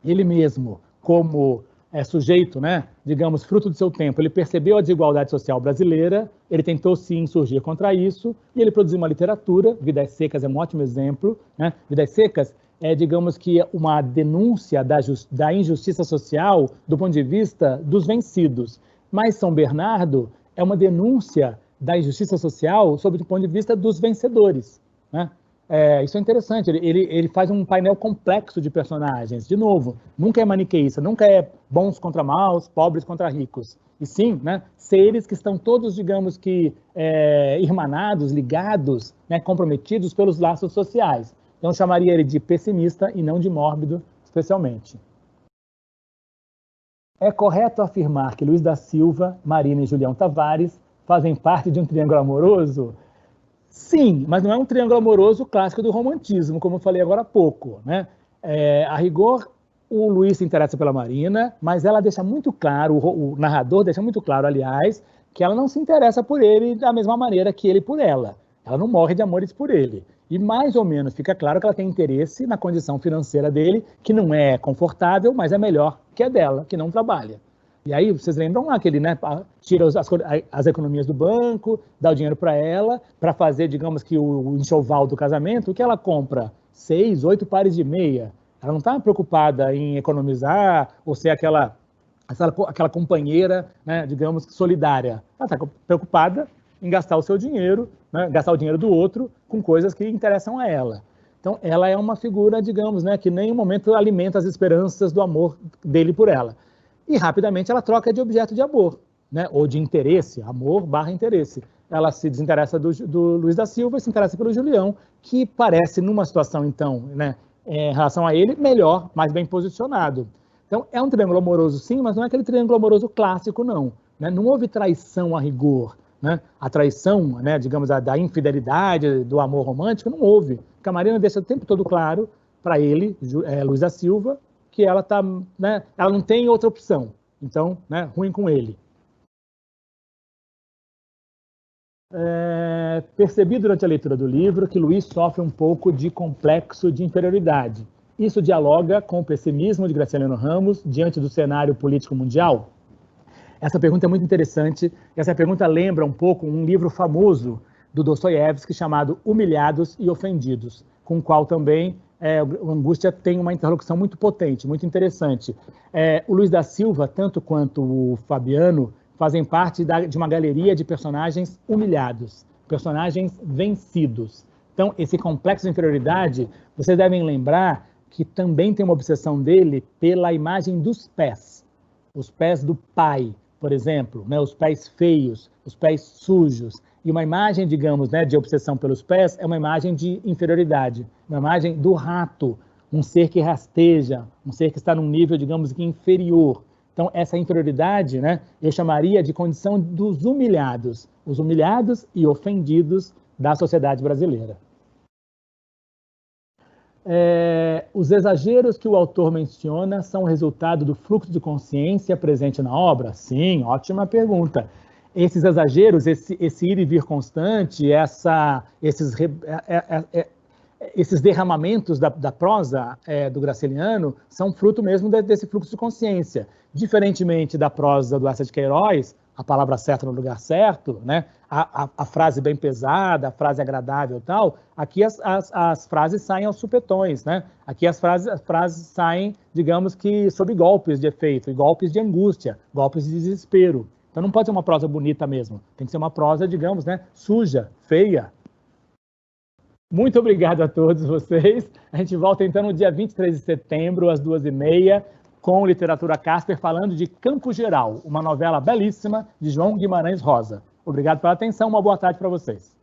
Ele mesmo, como sujeito, né, digamos, fruto do seu tempo, ele percebeu a desigualdade social brasileira, ele tentou se insurgir contra isso, e ele produziu uma literatura. Vidas Secas é um ótimo exemplo. Né? Vidas Secas digamos que uma denúncia da injustiça social do ponto de vista dos vencidos. Mas São Bernardo é uma denúncia da injustiça social sob o ponto de vista dos vencedores. Né? Isso é interessante, ele faz um painel complexo de personagens. De novo, nunca é maniqueísta, nunca é bons contra maus, pobres contra ricos. E sim, né, seres que estão todos, digamos que, irmanados, ligados, né, comprometidos pelos laços sociais. Então, eu chamaria ele de pessimista e não de mórbido, especialmente. É correto afirmar que Luiz da Silva, Marina e Julião Tavares fazem parte de um triângulo amoroso? Sim, mas não é um triângulo amoroso clássico do romantismo, como eu falei agora há pouco. Né? A rigor, o Luiz se interessa pela Marina, mas ela deixa muito claro, o narrador deixa muito claro, aliás, que ela não se interessa por ele da mesma maneira que ele por ela. Ela não morre de amores por ele. E mais ou menos fica claro que ela tem interesse na condição financeira dele, que não é confortável, mas é melhor que a dela, que não trabalha. E aí, vocês lembram lá que ele, né, tira as economias do banco, dá o dinheiro para ela, para fazer, digamos que, o enxoval do casamento, o que ela compra? 6, 8 pares de meia. Ela não está preocupada em economizar ou ser aquela companheira, né, digamos, solidária. Ela está preocupada em gastar o seu dinheiro, né, gastar o dinheiro do outro com coisas que interessam a ela. Então, ela é uma figura, digamos, né, que em nenhum momento alimenta as esperanças do amor dele por ela. E rapidamente ela troca de objeto de amor, né, ou de interesse, amor barra interesse. Ela se desinteressa do Luiz da Silva e se interessa pelo Julião, que parece, numa situação, então, né, em relação a ele, melhor, mais bem posicionado. Então, é um triângulo amoroso, sim, mas não é aquele triângulo amoroso clássico, não. Né? Não houve traição a rigor. Né? A traição, né, digamos, da infidelidade, do amor romântico, não houve. Porque a Marina deixa o tempo todo claro para ele, Luiz da Silva, que ela, né, ela não tem outra opção. Então, né, ruim com ele. Percebi durante a leitura do livro que Luiz sofre um pouco de complexo de inferioridade. Isso dialoga com o pessimismo de Graciliano Ramos diante do cenário político mundial? Essa pergunta é muito interessante. Essa pergunta lembra um pouco um livro famoso do Dostoiévski chamado Humilhados e Ofendidos, com o qual também o Angústia tem uma interlocução muito potente, muito interessante. O Luiz da Silva, tanto quanto o Fabiano, fazem parte de uma galeria de personagens humilhados, personagens vencidos. Então, esse complexo de inferioridade, vocês devem lembrar que também tem uma obsessão dele pela imagem dos pés. Os pés do pai, por exemplo, né, os pés feios, os pés sujos. E uma imagem, digamos, né, de obsessão pelos pés é uma imagem de inferioridade, uma imagem do rato, um ser que rasteja, um ser que está num nível, digamos, inferior. Então, essa inferioridade, né, eu chamaria de condição dos humilhados, os humilhados e ofendidos da sociedade brasileira. Os exageros que o autor menciona são resultado do fluxo de consciência presente na obra? Sim, ótima pergunta. Esses exageros, esse ir e vir constante, esses derramamentos da prosa do Graciliano são fruto mesmo desse fluxo de consciência. Diferentemente da prosa do Eça de Queiroz, a palavra certa no lugar certo, né? A frase bem pesada, a frase agradável e tal, aqui as frases saem aos supetões, né? Aqui as frases saem, digamos que, sob golpes de efeito, e golpes de angústia, golpes de desespero. Então não pode ser uma prosa bonita mesmo, tem que ser uma prosa, digamos, né, suja, feia. Muito obrigado a todos vocês. A gente volta então no dia 23 de setembro, às 2h30, com Literatura Casper, falando de Campo Geral, uma novela belíssima de João Guimarães Rosa. Obrigado pela atenção, uma boa tarde para vocês.